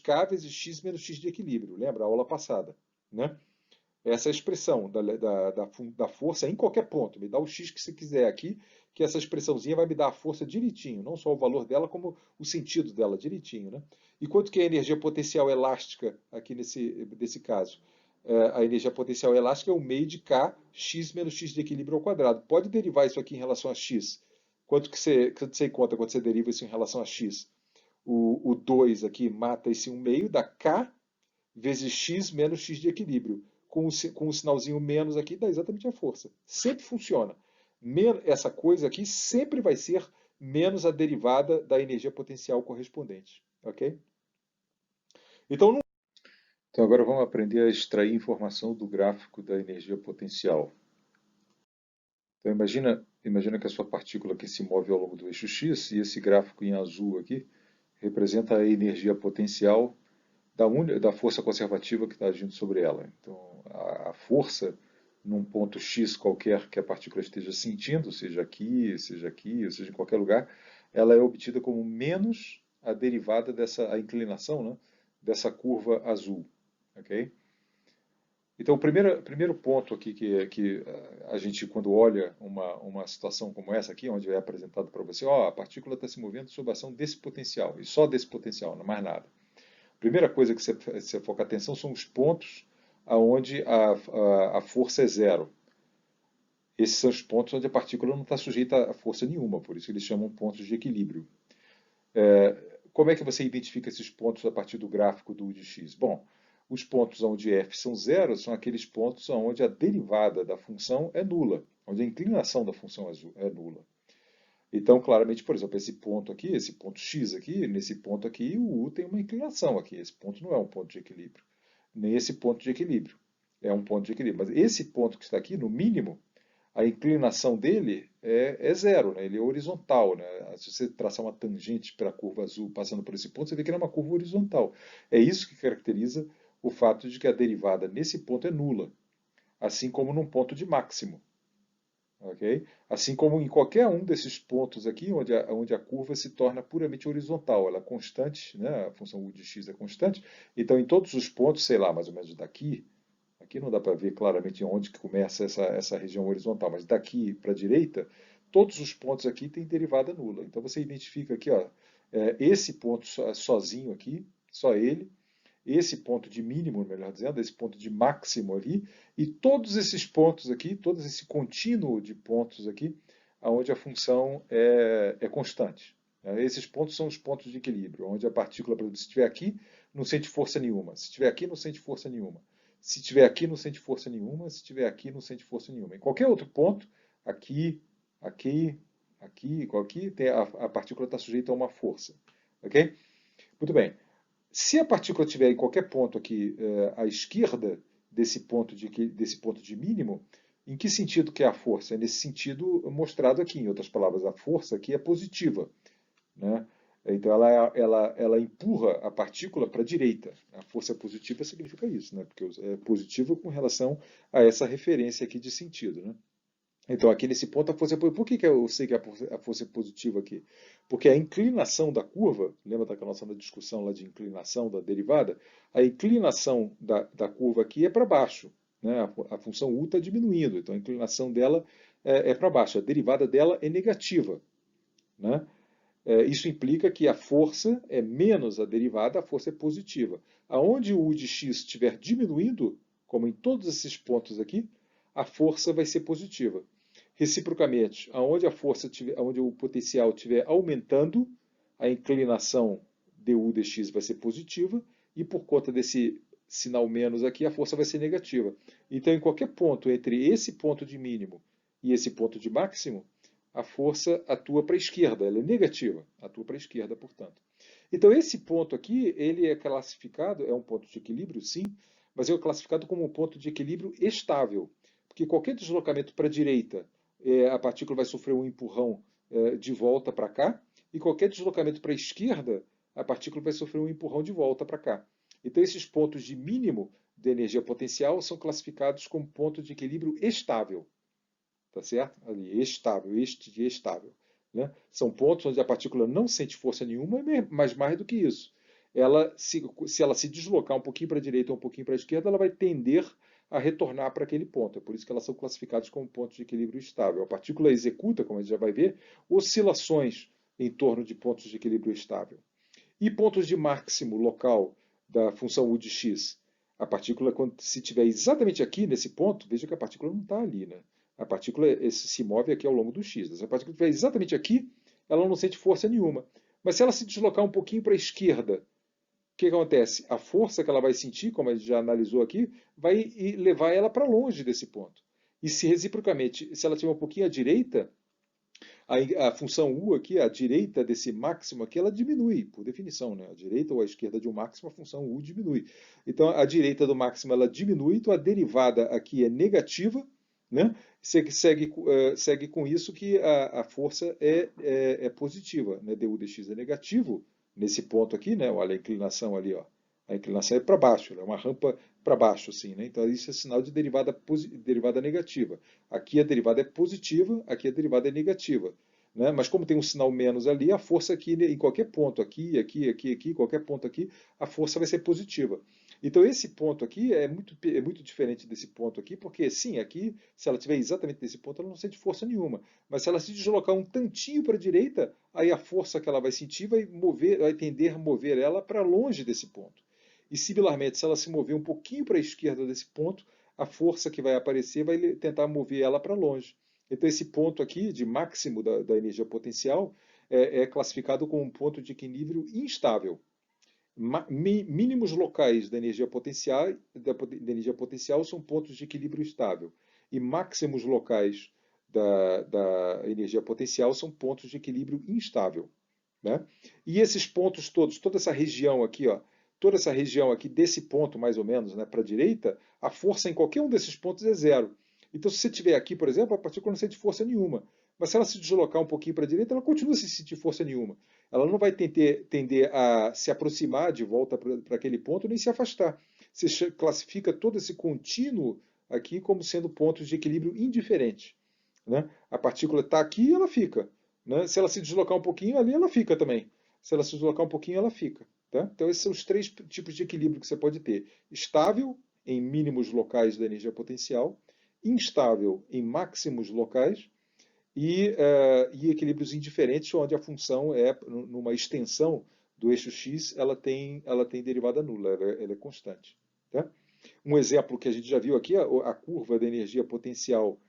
k vezes x menos x de equilíbrio. Lembra a aula passada? Né? Essa é a expressão da força em qualquer ponto. Me dá o x que você quiser aqui, que essa expressãozinha vai me dar a força direitinho, não só o valor dela, como o sentido dela direitinho. Né? E quanto que é a energia potencial elástica aqui nesse caso? A energia potencial elástica é o meio de k, x menos x de equilíbrio ao quadrado. Pode derivar isso aqui em relação a x. Quanto que você encontra quando você deriva isso em relação a x? O 2 aqui mata esse 1 meio, dá k vezes x menos x de equilíbrio. Com o sinalzinho menos aqui, dá exatamente a força. Sempre funciona. Essa coisa aqui sempre vai ser menos a derivada da energia potencial correspondente. Ok? Então, então agora vamos aprender a extrair informação do gráfico da energia potencial. Então imagina que a sua partícula aqui se move ao longo do eixo x e esse gráfico em azul aqui representa a energia potencial da força conservativa que está agindo sobre ela. Então, a força num ponto x qualquer que a partícula esteja sentindo, seja aqui, ou seja em qualquer lugar, ela é obtida como menos a derivada a inclinação, né, dessa curva azul. Okay? Então, o primeiro ponto aqui que a gente, quando olha uma situação como essa aqui, onde é apresentado para você, ó, a partícula está se movendo sob a ação desse potencial, e só desse potencial, não mais nada. Primeira coisa que você foca a atenção são os pontos onde a força é zero. Esses são os pontos onde a partícula não está sujeita a força nenhuma, por isso eles chamam pontos de equilíbrio. Como é que você identifica esses pontos a partir do gráfico do U de x? Bom, os pontos onde f são zero são aqueles pontos onde a derivada da função é nula, onde a inclinação da função é nula. Então, claramente, por exemplo, esse ponto aqui, esse ponto x aqui, nesse ponto aqui, o U tem uma inclinação aqui. Esse ponto não é um ponto de equilíbrio. Nem esse ponto de equilíbrio. É um ponto de equilíbrio. Mas esse ponto que está aqui, no mínimo, a inclinação dele é zero, né? Ele é horizontal. Né? Se você traçar uma tangente para a curva azul passando por esse ponto, você vê que ele é uma curva horizontal. É isso que caracteriza o fato de que a derivada nesse ponto é nula. Assim como num ponto de máximo. ok? Assim como em qualquer um desses pontos aqui, onde a curva se torna puramente horizontal, ela é constante, né? A função u de x é constante, então em todos os pontos, sei lá, mais ou menos daqui, aqui não dá para ver claramente onde que começa essa região horizontal, mas daqui para a direita, todos os pontos aqui têm derivada nula. Então você identifica aqui, ó, esse ponto sozinho aqui, só ele, esse ponto de mínimo, melhor dizendo, esse ponto de máximo ali, e todos esses pontos aqui, todo esse contínuo de pontos aqui, onde a função é constante. Esses pontos são os pontos de equilíbrio, onde a partícula, por exemplo, se estiver aqui, não sente força nenhuma. Se estiver aqui, não sente força nenhuma. Se estiver aqui, não sente força nenhuma. Se estiver aqui, não sente força nenhuma. Em qualquer outro ponto, aqui, aqui, aqui, aqui, a partícula está sujeita a uma força. Ok? Muito bem. Se a partícula estiver em qualquer ponto aqui à esquerda desse ponto de mínimo, em que sentido que é a força? É nesse sentido mostrado aqui. Em outras palavras, a força aqui é positiva, né? Então ela empurra a partícula para a direita. A força positiva significa isso, né? Porque é positiva com relação a essa referência aqui de sentido, né? Então, aqui nesse ponto, a força é positiva. Por que eu sei que a força é positiva aqui? Porque a inclinação da curva, lembra daquela nossa discussão lá de inclinação da derivada? A inclinação da curva aqui é para baixo, né? A função u está diminuindo, então a inclinação dela é para baixo, a derivada dela é negativa, né? Isso implica que a força é menos a derivada, a força é positiva. Aonde o u de x estiver diminuindo, como em todos esses pontos aqui, a força vai ser positiva. Reciprocamente, aonde o potencial estiver aumentando, a inclinação du dx vai ser positiva, e por conta desse sinal menos aqui, a força vai ser negativa. Então, em qualquer ponto entre esse ponto de mínimo e esse ponto de máximo, a força atua para a esquerda, ela é negativa, atua para a esquerda, portanto. Então, esse ponto aqui, ele é classificado, é um ponto de equilíbrio, sim, mas é classificado como um ponto de equilíbrio estável, porque qualquer deslocamento para a direita, a partícula vai sofrer um empurrão de volta para cá, e qualquer deslocamento para a esquerda, a partícula vai sofrer um empurrão de volta para cá. Então, esses pontos de mínimo de energia potencial são classificados como ponto de equilíbrio estável. Tá certo? Ali, estável, estável. Né? São pontos onde a partícula não sente força nenhuma, mas mais do que isso. Se ela se deslocar um pouquinho para a direita ou um pouquinho para a esquerda, ela vai tender a retornar para aquele ponto. É por isso que elas são classificadas como pontos de equilíbrio estável. A partícula executa, como a gente já vai ver, oscilações em torno de pontos de equilíbrio estável. E pontos de máximo local da função u de x? A partícula, se estiver exatamente aqui nesse ponto, veja que a partícula não está ali, né? A partícula se move aqui ao longo do x. Se a partícula estiver exatamente aqui, ela não sente força nenhuma. Mas se ela se deslocar um pouquinho para a esquerda, o que acontece? A força que ela vai sentir, como a gente já analisou aqui, vai levar ela para longe desse ponto. E se reciprocamente, se ela estiver um pouquinho à direita, a função u aqui, a direita desse máximo aqui, ela diminui, por definição, né? A direita ou a esquerda de um máximo, a função u diminui. Então, a direita do máximo, ela diminui, então a derivada aqui é negativa, né? Segue com isso que a força é positiva, né? Du dx é negativo nesse ponto aqui, né? Olha a inclinação ali, ó. A inclinação é para baixo, é uma rampa para baixo, assim, né? Então isso é sinal de derivada negativa. Aqui a derivada é positiva, aqui a derivada é negativa. Né? Mas como tem um sinal menos ali, a força aqui, em qualquer ponto, aqui, qualquer ponto aqui, a força vai ser positiva. Então esse ponto aqui é muito diferente desse ponto aqui, porque sim, aqui, se ela estiver exatamente nesse ponto, ela não sente força nenhuma. Mas se ela se deslocar um tantinho para a direita, aí a força que ela vai sentir vai tender a mover ela para longe desse ponto. E similarmente, se ela se mover um pouquinho para a esquerda desse ponto, a força que vai aparecer vai tentar mover ela para longe. Então, esse ponto aqui, de máximo da energia potencial, é classificado como um ponto de equilíbrio instável. Mínimos locais da energia potencial são pontos de equilíbrio estável. E máximos locais da energia potencial são pontos de equilíbrio instável. Né? E esses pontos todos, toda essa região aqui, ó, toda essa região aqui desse ponto, mais ou menos, né, para a direita, a força em qualquer um desses pontos é zero. Então, se você tiver aqui, por exemplo, a partícula não sente força nenhuma. Mas se ela se deslocar um pouquinho para a direita, ela continua sem sentir força nenhuma. Ela não vai tender a se aproximar de volta para aquele ponto, nem se afastar. Você classifica todo esse contínuo aqui como sendo pontos de equilíbrio indiferente. né? A partícula está aqui, ela fica, né? Se ela se deslocar um pouquinho, ali ela fica também. Se ela se deslocar um pouquinho, ela fica, tá? Então esses são os três tipos de equilíbrio que você pode ter: estável em mínimos locais da energia potencial, instável em máximos locais e equilíbrios indiferentes, onde a função é numa extensão do eixo x, ela tem derivada nula, ela é constante, tá? Um exemplo que a gente já viu aqui, a curva da energia potencial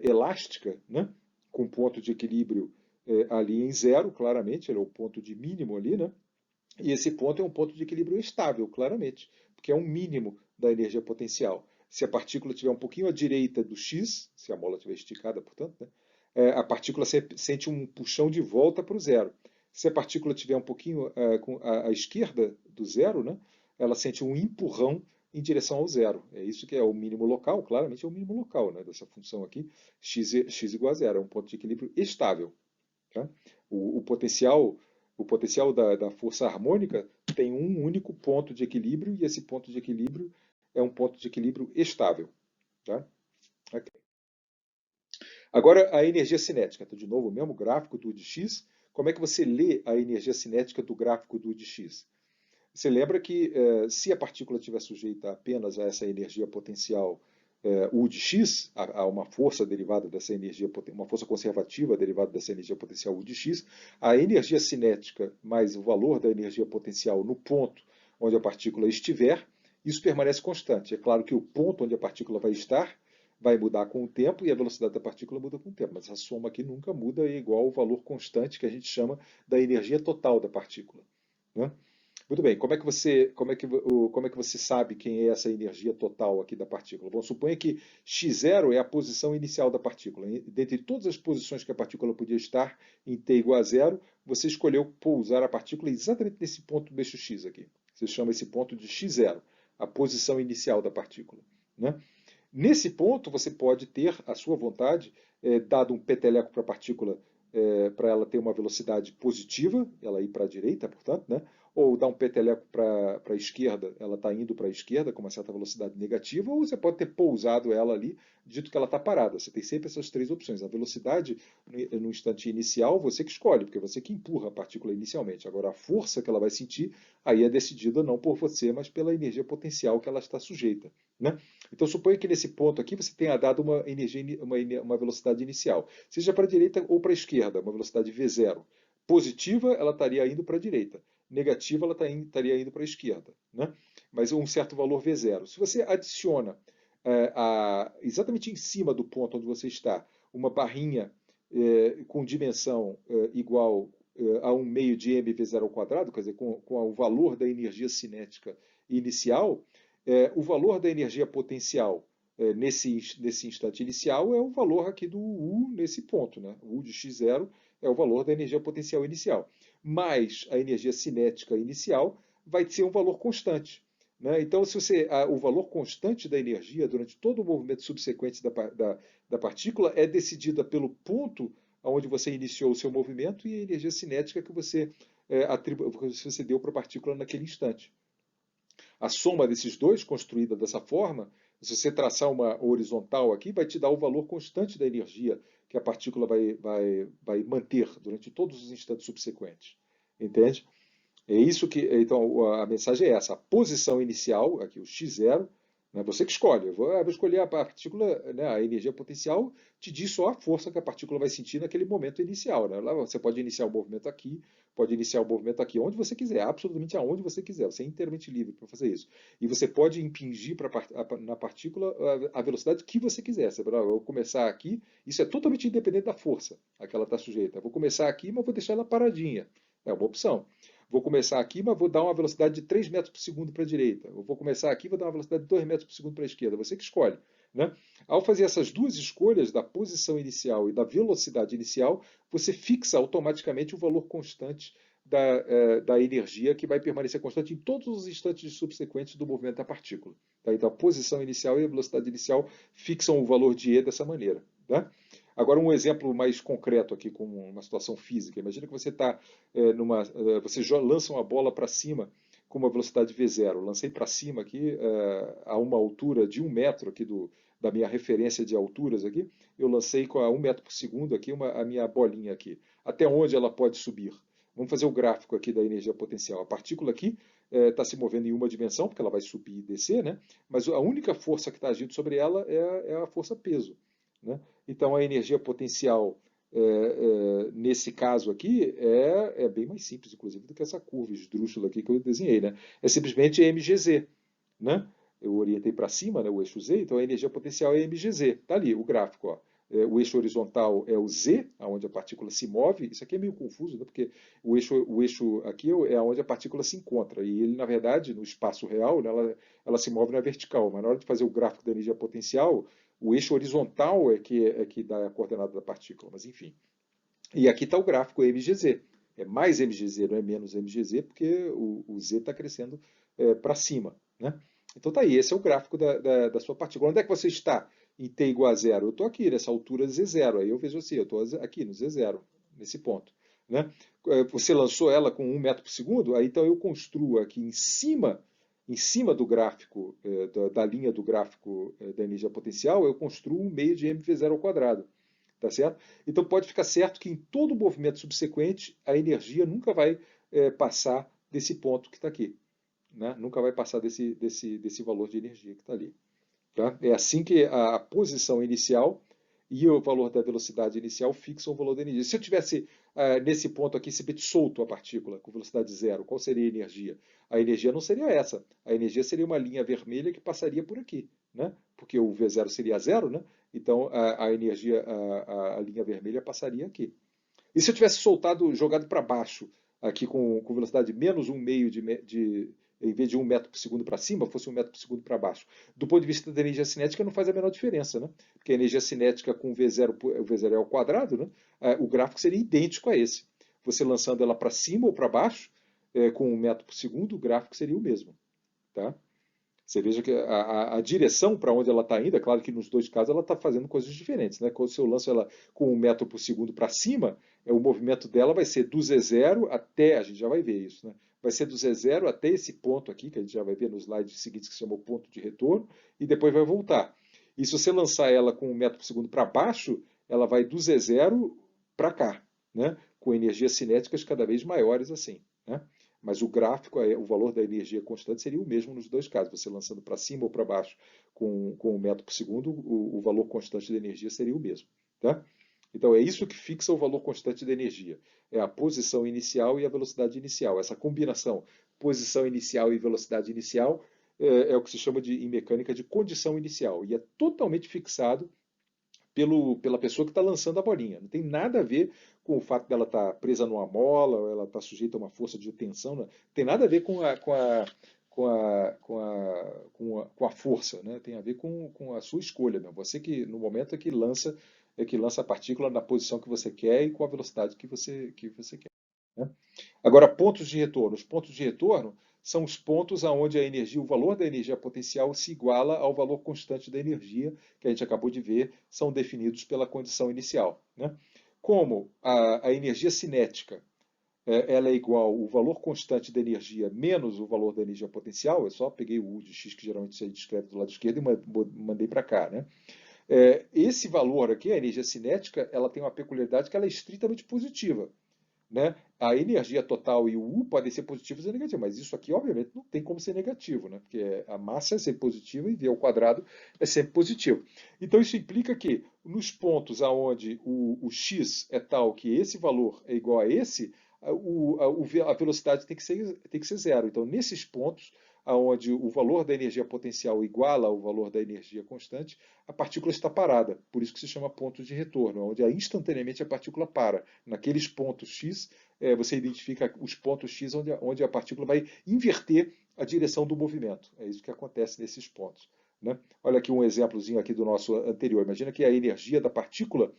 elástica, né? Com ponto de equilíbrio ali em zero, claramente, ele é o ponto de mínimo ali, né? E esse ponto é um ponto de equilíbrio estável, claramente, porque é um mínimo da energia potencial. Se a partícula estiver um pouquinho à direita do x, se a mola estiver esticada, portanto, né, a partícula sente um puxão de volta para o zero. Se a partícula estiver um pouquinho à esquerda do zero, né, ela sente um empurrão em direção ao zero. É isso que é o mínimo local, claramente é o mínimo local, né, dessa função aqui, x igual a zero, é um ponto de equilíbrio estável. Tá? O potencial, o potencial da força harmônica tem um único ponto de equilíbrio e esse ponto de equilíbrio é um ponto de equilíbrio estável. Tá? Ok. Agora, a energia cinética. Então, de novo, o mesmo gráfico do de x. Como é que você lê a energia cinética do gráfico do de x? Você lembra que se a partícula estiver sujeita apenas a essa energia potencial U de x, a uma força derivada dessa energia, uma força conservativa derivada dessa energia potencial U de x, a energia cinética mais o valor da energia potencial no ponto onde a partícula estiver, isso permanece constante. É claro que o ponto onde a partícula vai estar vai mudar com o tempo e a velocidade da partícula muda com o tempo, mas a soma aqui nunca muda, é igual ao valor constante que a gente chama da energia total da partícula, né? Muito bem, como é que você sabe quem é essa energia total aqui da partícula? Bom, suponha que x0 é a posição inicial da partícula. Dentre todas as posições que a partícula podia estar em t igual a zero, você escolheu pousar a partícula exatamente nesse ponto do eixo x aqui. Você chama esse ponto de x0, a posição inicial da partícula, né? Nesse ponto, você pode ter, à sua vontade, dado um peteleco para a partícula, para ela ter uma velocidade positiva, ela ir para a direita, portanto, né? Ou dar um peteleco para a esquerda, ela está indo para a esquerda com uma certa velocidade negativa, ou você pode ter pousado ela ali, dito que ela está parada. Você tem sempre essas três opções. A velocidade, no instante inicial, você que escolhe, porque é você que empurra a partícula inicialmente. Agora, a força que ela vai sentir, aí é decidida não por você, mas pela energia potencial que ela está sujeita, né? Então, suponha que nesse ponto aqui você tenha dado uma energia, uma velocidade inicial, seja para a direita ou para a esquerda, uma velocidade v0. Positiva, ela estaria indo para a direita. Negativa, ela estaria indo para a esquerda, né? Mas um certo valor v0. Se você adiciona exatamente em cima do ponto onde você está, uma barrinha com dimensão igual a um meio de mv0 ao quadrado, quer dizer, com o valor da energia cinética inicial, o valor da energia potencial nesse instante inicial é o valor aqui do U nesse ponto, né? O U de x0 é o valor da energia potencial inicial. Mais a energia cinética inicial vai ser um valor constante, né? Então, se o valor constante da energia durante todo o movimento subsequente da partícula é decidida pelo ponto onde você iniciou o seu movimento e a energia cinética que você deu para a partícula naquele instante. A soma desses dois, construída dessa forma, se você traçar uma horizontal aqui, vai te dar o valor constante da energia que a partícula vai manter durante todos os instantes subsequentes. Entende? É isso que. Então, a mensagem é essa: a posição inicial, aqui o x0, né, você que escolhe. Eu vou escolher a partícula, né, a energia potencial te diz só a força que a partícula vai sentir naquele momento inicial. Né? Lá você pode iniciar o movimento aqui, pode iniciar o movimento aqui, onde você quiser, absolutamente aonde você quiser. Você é inteiramente livre para fazer isso. E você pode impingir na partícula a velocidade que você quiser. Você fala, eu vou começar aqui, isso é totalmente independente da força a que ela está sujeita. Eu vou começar aqui, mas vou deixar ela paradinha. É uma opção. Vou começar aqui, mas vou dar uma velocidade de 3 metros por segundo para a direita. Eu vou começar aqui, vou dar uma velocidade de 2 metros por segundo para a esquerda. Você que escolhe, né? Ao fazer essas duas escolhas, da posição inicial e da velocidade inicial, você fixa automaticamente o valor constante da energia, que vai permanecer constante em todos os instantes subsequentes do movimento da partícula. Tá? Então, a posição inicial e a velocidade inicial fixam o valor de E dessa maneira. Tá? Agora, um exemplo mais concreto aqui, com uma situação física. Imagina que você está você lança uma bola para cima com uma velocidade v0. Lancei para cima aqui a uma altura de 1 metro aqui da minha referência de alturas aqui, eu lancei com a 1 metro por segundo aqui a minha bolinha aqui. Até onde ela pode subir? Vamos fazer o gráfico aqui da energia potencial. A partícula aqui está se movendo em uma dimensão, porque ela vai subir e descer, né? Mas a única força que está agindo sobre ela é a força peso. Né? Então a energia potencial, nesse caso aqui, é bem mais simples, inclusive, do que essa curva esdrúxula aqui que eu desenhei. Né? É simplesmente mgz. Né? Eu orientei para cima, né, o eixo Z, então a energia potencial é mgz. Está ali o gráfico. Ó. O eixo horizontal é o Z, onde a partícula se move. Isso aqui é meio confuso, né, porque o eixo aqui é onde a partícula se encontra. E ele, na verdade, no espaço real, né, ela se move na vertical. Mas na hora de fazer o gráfico da energia potencial, o eixo horizontal é que dá a coordenada da partícula. Mas enfim. E aqui está o gráfico mgz. É mais mgz, não é menos mgz, porque o Z está crescendo para cima. Né? Então tá aí, esse é o gráfico da sua partícula. Onde é que você está em t igual a zero? Eu estou aqui, nessa altura z0. Aí eu vejo assim, eu estou aqui no z0, nesse ponto. Né? Você lançou ela com 1 metro por segundo, aí então eu construo aqui em cima do gráfico, da linha do gráfico da energia potencial, eu construo um meio de mv0 ao quadrado. Tá certo? Então pode ficar certo que em todo movimento subsequente a energia nunca vai passar desse ponto que está aqui. Né? Nunca vai passar desse valor de energia que está ali. Tá? É assim que a posição inicial e o valor da velocidade inicial fixam o valor da energia. Se eu tivesse nesse ponto aqui simplesmente solto a partícula com velocidade zero, qual seria a energia? A energia não seria essa. A energia seria uma linha vermelha que passaria por aqui. Né? Porque o V0 seria zero, né? Então a energia, a linha vermelha passaria aqui. E se eu tivesse soltado, jogado para baixo, aqui com velocidade menos 1,5 em vez de 1 metro por segundo para cima, fosse 1 metro por segundo para baixo. Do ponto de vista da energia cinética, não faz a menor diferença, né? Porque a energia cinética com o V0 é ao quadrado, né? O gráfico seria idêntico a esse. Você lançando ela para cima ou para baixo, com 1 metro por segundo, o gráfico seria o mesmo. Tá? Você veja que a direção para onde ela está indo, é claro que nos dois casos ela está fazendo coisas diferentes. Né? Quando eu lanço ela com 1 metro por segundo para cima, o movimento dela vai ser do Z0 até, a gente já vai ver isso, né? Vai ser do Z0 até esse ponto aqui, que a gente já vai ver no slide seguinte, que se chama o ponto de retorno, e depois vai voltar. E se você lançar ela com 1 metro por segundo para baixo, ela vai do Z0 para cá, né? Com energias cinéticas cada vez maiores assim. Né? Mas o gráfico, o valor da energia constante seria o mesmo nos dois casos. Você lançando para cima ou para baixo com 1 metro por segundo, o valor constante da energia seria o mesmo. Tá? Então é isso que fixa o valor constante da energia. É a posição inicial e a velocidade inicial. Essa combinação, posição inicial e velocidade inicial, é o que se chama em mecânica de condição inicial. E é totalmente fixado pela pessoa que está lançando a bolinha. Não tem nada a ver com o fato dela estar presa numa mola, ou ela estar sujeita a uma força de tensão. Não tem nada a ver com a força, né? Tem a ver com a sua escolha. Mesmo. Você que, no momento, é que lança a partícula na posição que você quer e com a velocidade que você quer. Né? Agora, pontos de retorno. Os pontos de retorno são os pontos onde a energia, o valor da energia potencial se iguala ao valor constante da energia, que a gente acabou de ver, são definidos pela condição inicial. Né? Como a energia cinética ela é igual ao valor constante da energia menos o valor da energia potencial, eu só peguei o U de x, que geralmente se descreve do lado esquerdo, e mandei para cá. Né? Esse valor aqui, a energia cinética, ela tem uma peculiaridade que ela é estritamente positiva. Né? A energia total e o U podem ser positivos ou negativos, mas isso aqui, obviamente, não tem como ser negativo, né? Porque a massa é sempre positiva e V ao quadrado é sempre positivo. Então, isso implica que nos pontos onde o x é tal que esse valor é igual a esse, a velocidade tem que ser zero. Então, nesses pontos, onde o valor da energia potencial iguala ao valor da energia constante, a partícula está parada. Por isso que se chama ponto de retorno, onde instantaneamente a partícula para. Naqueles pontos x, você identifica os pontos x onde a partícula vai inverter a direção do movimento. É isso que acontece nesses pontos. Né? Olha aqui um exemplozinho aqui do nosso anterior. Imagina que a energia da partícula,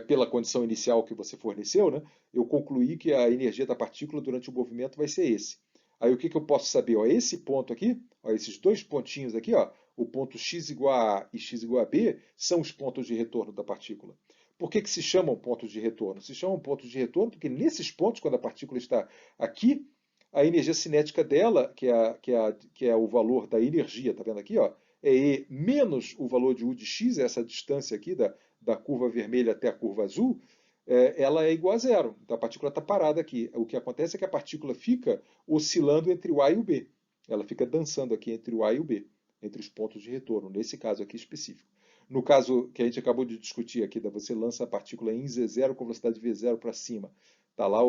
pela condição inicial que você forneceu, né, eu concluí que a energia da partícula durante o movimento vai ser esse. Aí o que eu posso saber? Ó, esse ponto aqui, ó, esses dois pontinhos aqui, ó, o ponto x igual a A e x igual a B, são os pontos de retorno da partícula. Por que se chamam pontos de retorno? Se chamam pontos de retorno porque nesses pontos, quando a partícula está aqui, a energia cinética dela, que é o valor da energia, tá vendo aqui, ó, é E menos o valor de U de x, essa distância aqui da curva vermelha até a curva azul, ela é igual a zero. Então a partícula está parada aqui. O que acontece é que a partícula fica oscilando entre o A e o B. Ela fica dançando aqui entre o A e o B, entre os pontos de retorno, nesse caso aqui específico. No caso que a gente acabou de discutir aqui, você lança a partícula em Z0 com velocidade V0 para cima. Está lá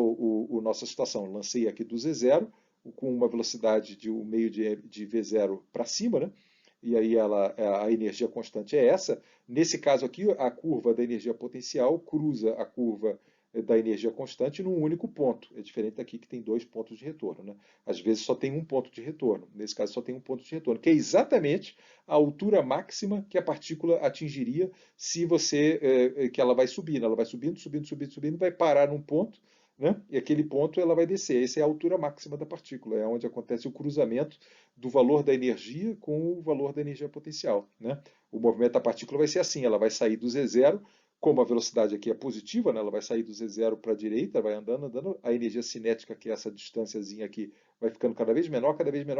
nossa situação. Lancei aqui do Z0 com uma velocidade de um meio de V0 para cima, né? E aí a energia constante é essa. Nesse caso aqui, a curva da energia potencial cruza a curva da energia constante num único ponto. É diferente daqui que tem dois pontos de retorno, né? Às vezes só tem um ponto de retorno. Nesse caso só tem um ponto de retorno, que é exatamente a altura máxima que a partícula atingiria se que ela vai subindo. Ela vai subindo, subindo, subindo, subindo, vai parar num ponto, né? E aquele ponto ela vai descer. Essa é a altura máxima da partícula, é onde acontece o cruzamento do valor da energia com o valor da energia potencial, né? O movimento da partícula vai ser assim, ela vai sair do Z0, como a velocidade aqui é positiva, né? Ela vai sair do Z0 para a direita, vai andando, andando, a energia cinética, que é essa distânciazinha aqui, vai ficando cada vez menor,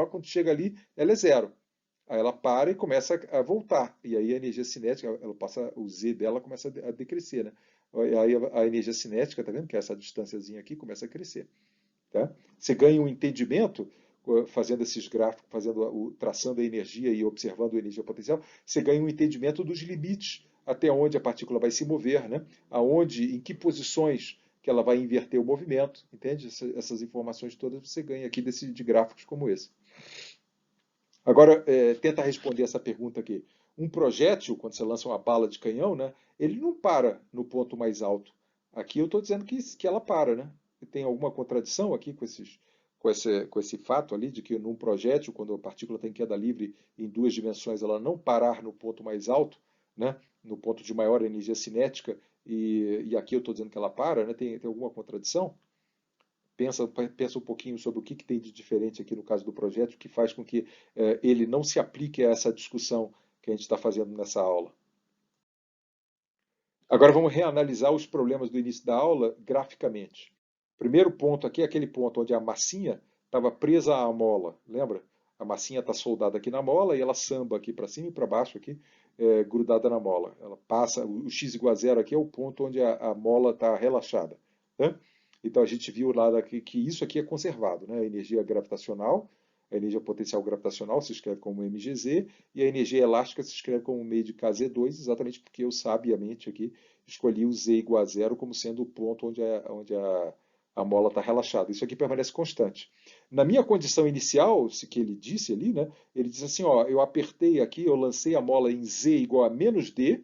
quando chega ali, ela é zero. Aí ela para e começa a voltar. E aí a energia cinética, ela passa, o Z dela começa a decrescer, né? Aí a energia cinética, tá vendo? Que é essa distânciazinha aqui, começa a crescer. Tá? Você ganha um entendimento fazendo esses gráficos, traçando a energia e observando a energia potencial, você ganha um entendimento dos limites até onde a partícula vai se mover, né? Aonde, em que posições que ela vai inverter o movimento, entende? Essas informações todas você ganha aqui de gráficos como esse. Agora, tenta responder essa pergunta aqui. Um projétil, quando você lança uma bala de canhão, né, ele não para no ponto mais alto. Aqui eu estou dizendo que ela para, né? Tem alguma contradição aqui com esse fato ali de que num projétil, quando a partícula tem queda livre em duas dimensões, ela não parar no ponto mais alto, né, no ponto de maior energia cinética, e aqui eu estou dizendo que ela para, né? Tem alguma contradição? Pensa um pouquinho sobre o que tem de diferente aqui no caso do projeto, que faz com que ele não se aplique a essa discussão que a gente está fazendo nessa aula. Agora vamos reanalisar os problemas do início da aula graficamente. Primeiro ponto aqui é aquele ponto onde a massinha estava presa à mola, lembra? A massinha está soldada aqui na mola e ela samba aqui para cima e para baixo aqui, grudada na mola. Ela passa, o x igual a zero aqui é o ponto onde a mola está relaxada, né? Então a gente viu lá que isso aqui é conservado, né? A energia gravitacional, a energia potencial gravitacional se escreve como mgz e a energia elástica se escreve como meio de kz2, exatamente porque eu sabiamente aqui escolhi o z igual a zero como sendo o ponto onde a mola está relaxada. Isso aqui permanece constante. Na minha condição inicial, que ele disse ali, né? Ele diz assim, ó, eu apertei aqui, eu lancei a mola em z igual a menos d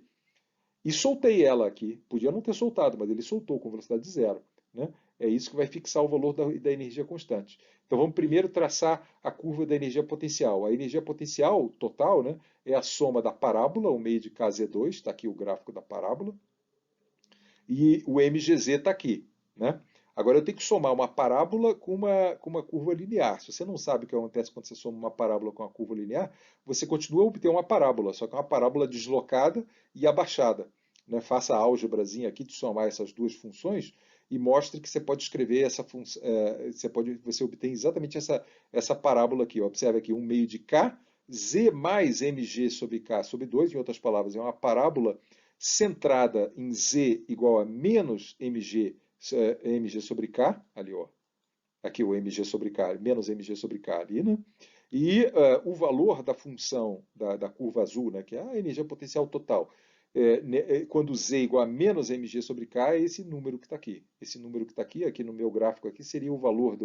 e soltei ela aqui. Podia não ter soltado, mas ele soltou com velocidade zero, né? É isso que vai fixar o valor da energia constante. Então vamos primeiro traçar a curva da energia potencial. A energia potencial total, né, é a soma da parábola, o meio de kz2, está aqui o gráfico da parábola, e o mgz está aqui, né? Agora eu tenho que somar uma parábola com uma curva linear. Se você não sabe o que acontece quando você soma uma parábola com uma curva linear, você continua a obter uma parábola, só que é uma parábola deslocada e abaixada, né? Faça a álgebrazinha aqui de somar essas duas funções e mostre que você pode escrever essa função, você obtém exatamente essa parábola aqui. Observe aqui, 1 meio de k, z mais mg sobre k sobre 2, em outras palavras, é uma parábola centrada em z igual a menos mg sobre k, ali ó, aqui o mg sobre k, menos mg sobre k ali, né? E o valor da função da curva azul, né, que é a energia potencial total, quando z igual a menos mg sobre k, é esse número que está aqui. Esse número que está aqui no meu gráfico aqui, seria o valor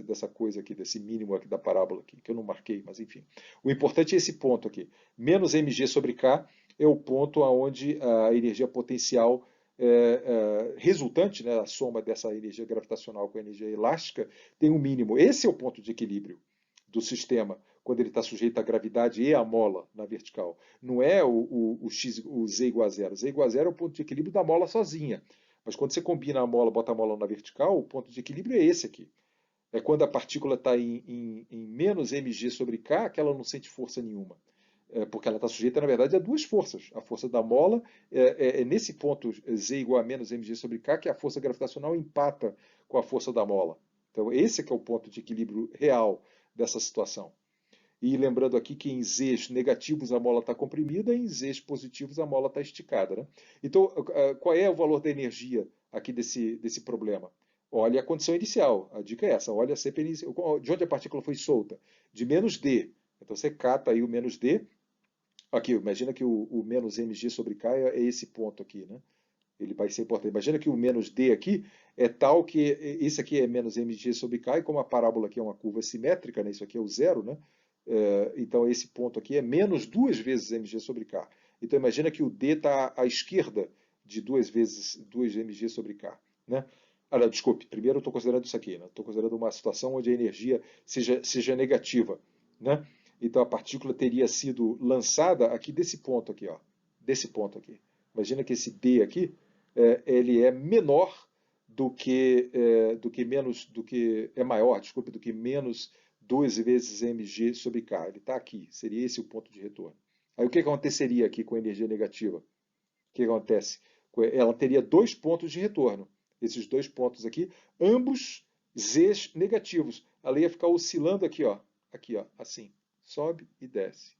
dessa coisa aqui, desse mínimo aqui da parábola aqui, que eu não marquei, mas enfim. O importante é esse ponto aqui. Menos mg sobre k é o ponto onde a energia potencial resultante, né, a soma dessa energia gravitacional com a energia elástica, tem um mínimo. Esse é o ponto de equilíbrio do sistema, quando ele está sujeito à gravidade e à mola na vertical. Não é o z igual a zero. Z igual a zero é o ponto de equilíbrio da mola sozinha. Mas quando você combina a mola, bota a mola na vertical, o ponto de equilíbrio é esse aqui. É quando a partícula está em menos mg sobre k, que ela não sente força nenhuma. Porque ela está sujeita, na verdade, a duas forças. A força da mola é nesse ponto z igual a menos mg sobre k que a força gravitacional empata com a força da mola. Então, esse é que é o ponto de equilíbrio real dessa situação. E lembrando aqui que em Zs negativos a mola está comprimida, e em Zs positivos a mola está esticada, né? Então, qual é o valor da energia aqui desse problema? Olha a condição inicial, a dica é essa, olha sempre de onde a partícula foi solta, de menos d. Então você cata aí o menos d, aqui, imagina que o menos mg sobre k é esse ponto aqui, né? Ele vai ser importante. Imagina que o menos d aqui é tal que isso aqui é menos mg sobre k, e como a parábola aqui é uma curva simétrica, né? Isso aqui é o zero, né? Então esse ponto aqui é menos duas vezes mg sobre k. Então imagina que o d está à esquerda de duas vezes 2 mg sobre k, né? Ah, não, desculpe, primeiro eu estou considerando isso aqui, né? Estou considerando uma situação onde a energia seja negativa, né? Então a partícula teria sido lançada aqui desse ponto aqui, ó, desse ponto aqui. Imagina que esse d aqui ele é menor do que é maior, desculpe, do que menos 2 vezes mg sobre k. Ele está aqui, seria esse o ponto de retorno. Aí o que aconteceria aqui com a energia negativa? O que acontece? Ela teria dois pontos de retorno. Esses dois pontos aqui, ambos z's negativos. Ela ia ficar oscilando aqui, ó, assim. Sobe e desce.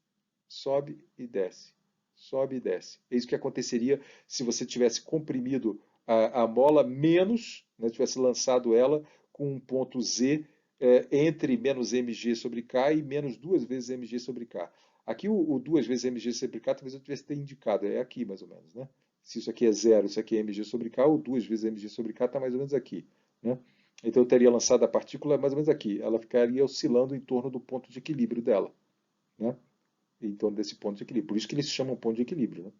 Sobe e desce. Sobe e desce. É isso que aconteceria se você tivesse comprimido a mola menos, né, tivesse lançado ela com um ponto Z entre menos mg sobre k e menos duas vezes mg sobre k. Aqui o duas vezes mg sobre k talvez eu tivesse ter indicado, é aqui mais ou menos, né? Se isso aqui é zero, isso aqui é mg sobre k, o duas vezes mg sobre k está mais ou menos aqui, né? Então eu teria lançado a partícula mais ou menos aqui. Ela ficaria oscilando em torno do ponto de equilíbrio dela, né? Em torno desse ponto de equilíbrio. Por isso que eles chamam ponto de equilíbrio, né?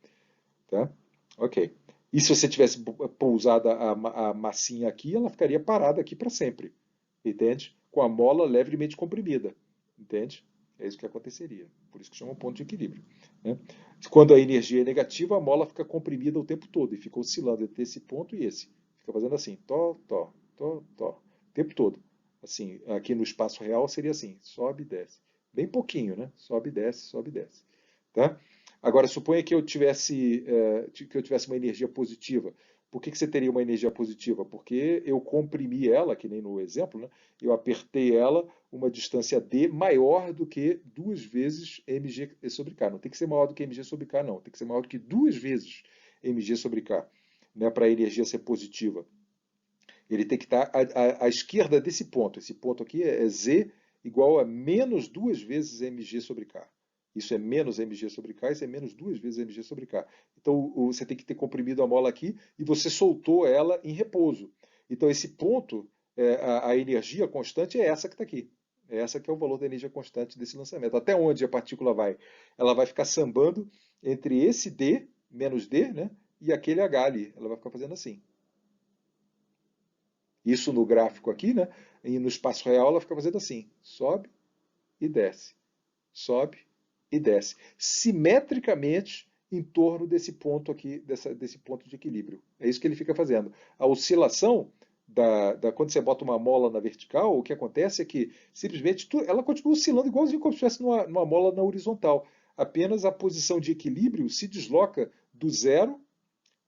Tá? Ok. E se você tivesse pousado a massinha aqui, ela ficaria parada aqui para sempre. Entende? Com a mola levemente comprimida. Entende? É isso que aconteceria. Por isso que chamam ponto de equilíbrio, né? Quando a energia é negativa, a mola fica comprimida o tempo todo e fica oscilando entre esse ponto e esse. Fica fazendo assim, tó, tó, tó, tó, o tempo todo. Assim, aqui no espaço real seria assim, sobe e desce. Bem pouquinho, né? Sobe e desce, sobe e desce. Tá? Agora, suponha que eu tivesse uma energia positiva. Por que você teria uma energia positiva? Porque eu comprimi ela, que nem no exemplo, né? Eu apertei ela uma distância d maior do que duas vezes mg sobre k. Não tem que ser maior do que mg sobre k, não. Tem que ser maior do que duas vezes mg sobre k, né? Para a energia ser positiva. Ele tem que estar à esquerda desse ponto. Esse ponto aqui é z igual a menos duas vezes mg sobre k. Isso é menos mg sobre k, isso é menos duas vezes mg sobre k. Então você tem que ter comprimido a mola aqui e você soltou ela em repouso. Então esse ponto, a energia constante é essa que está aqui. É essa que é o valor da energia constante desse lançamento. Até onde a partícula vai? Ela vai ficar sambando entre esse d, menos d, né, e aquele h ali. Ela vai ficar fazendo assim. Isso no gráfico aqui, né? E no espaço real ela fica fazendo assim: sobe e desce, sobe e desce, simetricamente em torno desse ponto aqui, desse ponto de equilíbrio. É isso que ele fica fazendo. A oscilação quando você bota uma mola na vertical, o que acontece é que simplesmente ela continua oscilando igualzinho como se estivesse numa mola na horizontal. Apenas a posição de equilíbrio se desloca do zero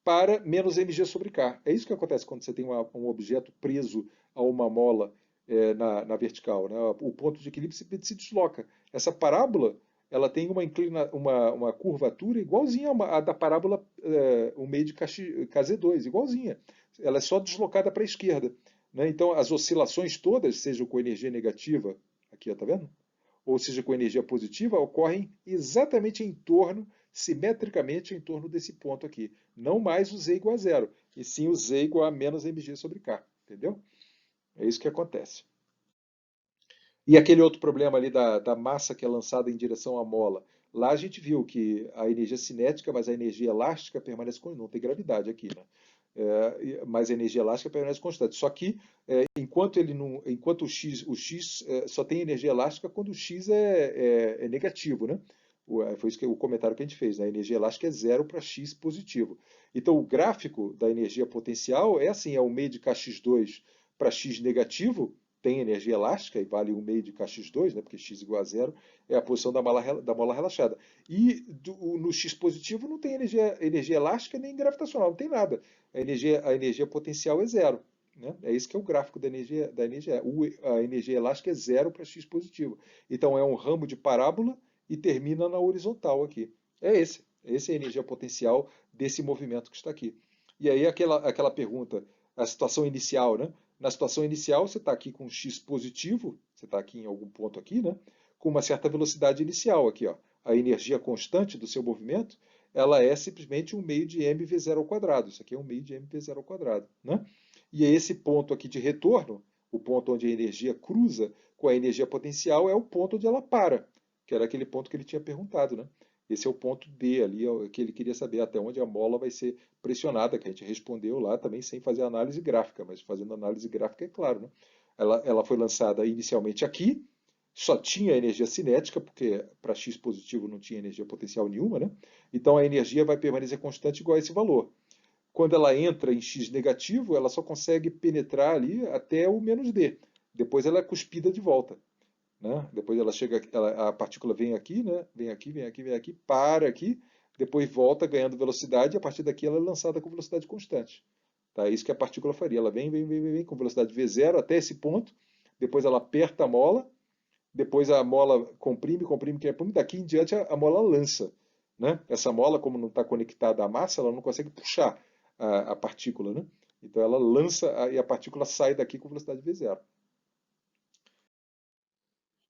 para menos mg sobre k. É isso que acontece quando você tem um objeto preso a uma mola na vertical, né? O ponto de equilíbrio se desloca. Essa parábola ela tem uma curvatura igualzinha à da parábola o meio de KZ2, igualzinha. Ela é só deslocada para a esquerda, né? Então as oscilações todas, seja com energia negativa, aqui, está vendo? Ou seja, com energia positiva, ocorrem exatamente em torno, simetricamente em torno desse ponto aqui. Não mais o Z igual a zero, e sim o Z igual a menos mg sobre k. Entendeu? É isso que acontece. E aquele outro problema ali da massa que é lançada em direção à mola. Lá a gente viu que a energia cinética, mas a energia elástica permanece constante. Não tem gravidade aqui, né? Mas a energia elástica permanece constante. Só que enquanto o x só tem energia elástica quando o x é negativo, né? Foi isso o comentário que a gente fez, né? A energia elástica é zero para x positivo. Então o gráfico da energia potencial é assim, é o meio de kx2 para x negativo, tem energia elástica e vale 1 meio de kx2, né, porque x igual a zero, é a posição da mola relaxada. E no x positivo não tem energia elástica nem gravitacional, não tem nada. A energia potencial é zero. né? É isso que é o gráfico da energia. A energia elástica é zero para x positivo. Então é um ramo de parábola e termina na horizontal aqui. É esse. Essa é a energia potencial desse movimento que está aqui. E aí aquela pergunta, a situação inicial, né? Na situação inicial, você está aqui com x positivo, você está aqui em algum ponto aqui, né? Com uma certa velocidade inicial aqui, ó. A energia constante do seu movimento, ela é simplesmente um meio de mv0 ao quadrado. Isso aqui é um meio de mv0 ao quadrado, né? E esse ponto aqui de retorno, o ponto onde a energia cruza com a energia potencial, é o ponto onde ela para, que era aquele ponto que ele tinha perguntado, né? Esse é o ponto D ali, que ele queria saber até onde a mola vai ser pressionada, que a gente respondeu lá também sem fazer análise gráfica, mas fazendo análise gráfica é claro, né? Ela foi lançada inicialmente aqui, só tinha energia cinética, porque para x positivo não tinha energia potencial nenhuma, né? Então a energia vai permanecer constante igual a esse valor. Quando ela entra em x negativo, ela só consegue penetrar ali até o menos d. Depois ela é cuspida de volta, né? Depois ela chega, a partícula vem aqui, né? Vem aqui, vem aqui, vem aqui, para aqui, depois volta ganhando velocidade e a partir daqui ela é lançada com velocidade constante. Tá? É isso que a partícula faria. Ela vem, vem, vem, vem, vem com velocidade v0 até esse ponto, depois ela aperta a mola, depois a mola comprime, comprime, comprime, daqui em diante a mola lança. Né? Essa mola, como não está conectada à massa, ela não consegue puxar a partícula. Né? Então ela lança e a partícula sai daqui com velocidade v0.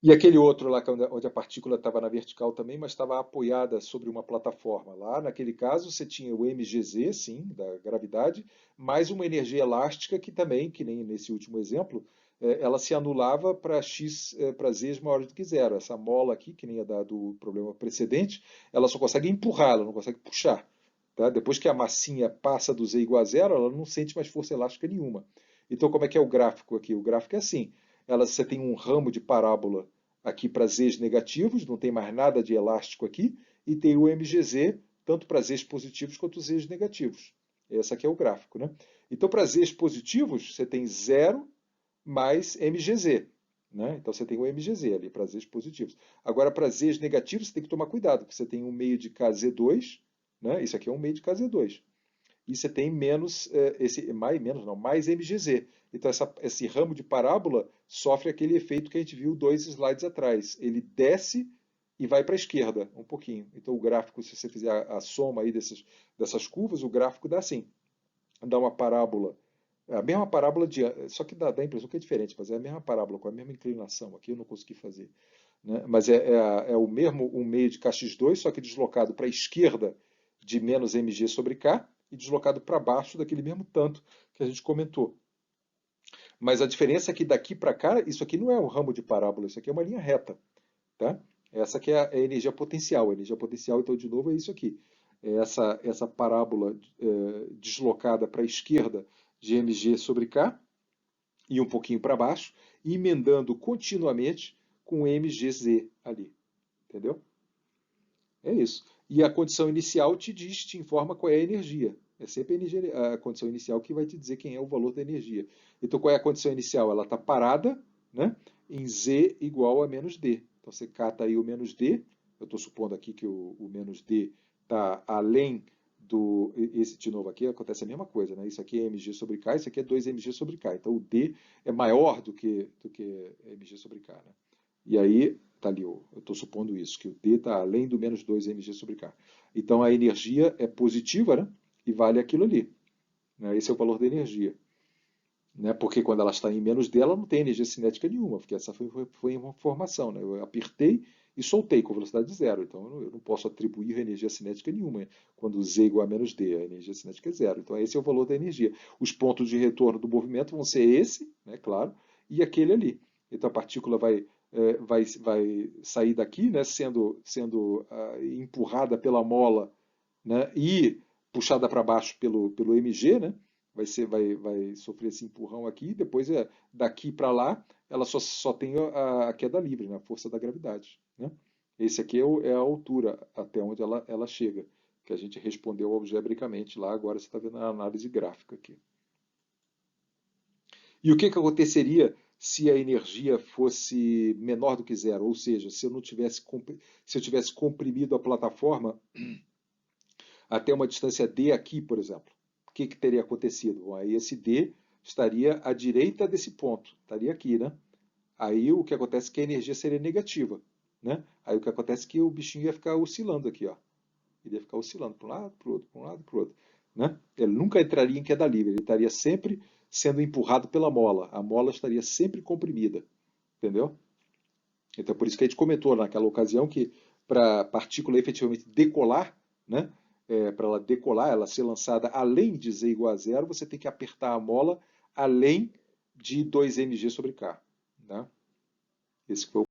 E aquele outro lá, onde a partícula estava na vertical também, mas estava apoiada sobre uma plataforma. Lá, naquele caso, você tinha o mgz, sim, da gravidade, mais uma energia elástica que também, que nem nesse último exemplo, ela se anulava para x, para z maior do que zero. Essa mola aqui, que nem a do problema precedente, ela só consegue empurrar, ela não consegue puxar. Tá? Depois que a massinha passa do z igual a zero, ela não sente mais força elástica nenhuma. Então, como é que é o gráfico aqui? O gráfico é assim. Você tem um ramo de parábola aqui para z's negativos, não tem mais nada de elástico aqui, e tem o mgz tanto para z's positivos quanto z's negativos. Esse aqui é o gráfico, né? Então, para z's positivos, você tem 0 mais mgz. Né? Então, você tem o mgz ali para z's positivos. Agora, para z's negativos, você tem que tomar cuidado, porque você tem um meio de kz2, né? Isso aqui é um meio de kz2 e você tem menos, mais mgz. Então esse ramo de parábola sofre aquele efeito que a gente viu 2 slides atrás. Ele desce e vai para a esquerda um pouquinho. Então o gráfico, se você fizer a soma aí dessas curvas, o gráfico dá assim. Dá uma parábola, a mesma parábola, só que dá a impressão que é diferente, mas é a mesma parábola, com a mesma inclinação. Aqui eu não consegui fazer. Né? Mas é o mesmo um meio de kx2, só que deslocado para a esquerda de menos mg sobre k, e deslocado para baixo daquele mesmo tanto que a gente comentou. Mas a diferença é que daqui para cá, isso aqui não é um ramo de parábola, isso aqui é uma linha reta. Tá? Essa aqui é a energia potencial. A energia potencial, então, de novo, é isso aqui. É essa parábola deslocada para a esquerda de mg sobre k e um pouquinho para baixo, e emendando continuamente com mgz ali. Entendeu? É isso. E a condição inicial te informa qual é a energia. É sempre a condição inicial que vai te dizer quem é o valor da energia. Então, qual é a condição inicial? Ela está parada, né, em z igual a menos d. Então, você cata aí o menos d. Eu estou supondo aqui que o menos d está além do... Esse, de novo, aqui acontece a mesma coisa. Né? Isso aqui é mg sobre k, isso aqui é 2mg sobre k. Então, o d é maior do que mg sobre k. Né? E aí, tá ali, eu estou supondo isso, que o D está além do menos 2 mg sobre K. Então a energia é positiva, né? E vale aquilo ali. Né? Esse é o valor da energia. Né? Porque quando ela está em menos D, ela não tem energia cinética nenhuma, porque essa foi uma informação. Né? Eu apertei e soltei com velocidade zero. Então eu não posso atribuir energia cinética nenhuma. Quando Z é igual a menos D, a energia cinética é zero. Então esse é o valor da energia. Os pontos de retorno do movimento vão ser esse, né, claro, e aquele ali. Então a partícula vai sair daqui, né, sendo empurrada pela mola, né, e puxada para baixo pelo mg, né, vai sofrer esse empurrão aqui, depois daqui para lá ela só tem a queda livre, né, a força da gravidade. Né? Esse aqui é a altura até onde ela chega, que a gente respondeu algebricamente lá, agora você está vendo a análise gráfica aqui. E o que aconteceria se a energia fosse menor do que zero? Ou seja, se eu tivesse comprimido a plataforma até uma distância d aqui, por exemplo. O que teria acontecido? Bom, aí esse d estaria à direita desse ponto, estaria aqui, né? Aí o que acontece é que a energia seria negativa, né? Aí o que acontece é que o bichinho ia ficar oscilando aqui, ó. Ele ia ficar oscilando para um lado, para o outro, para um lado, para o outro, né? Ele nunca entraria em queda livre, ele estaria sempre sendo empurrado pela mola. A mola estaria sempre comprimida, entendeu? Então por isso que a gente comentou naquela ocasião que para a partícula efetivamente decolar, né? Para ela decolar, ela ser lançada além de z igual a zero, você tem que apertar a mola além de 2 mg sobre k, né? Esse foi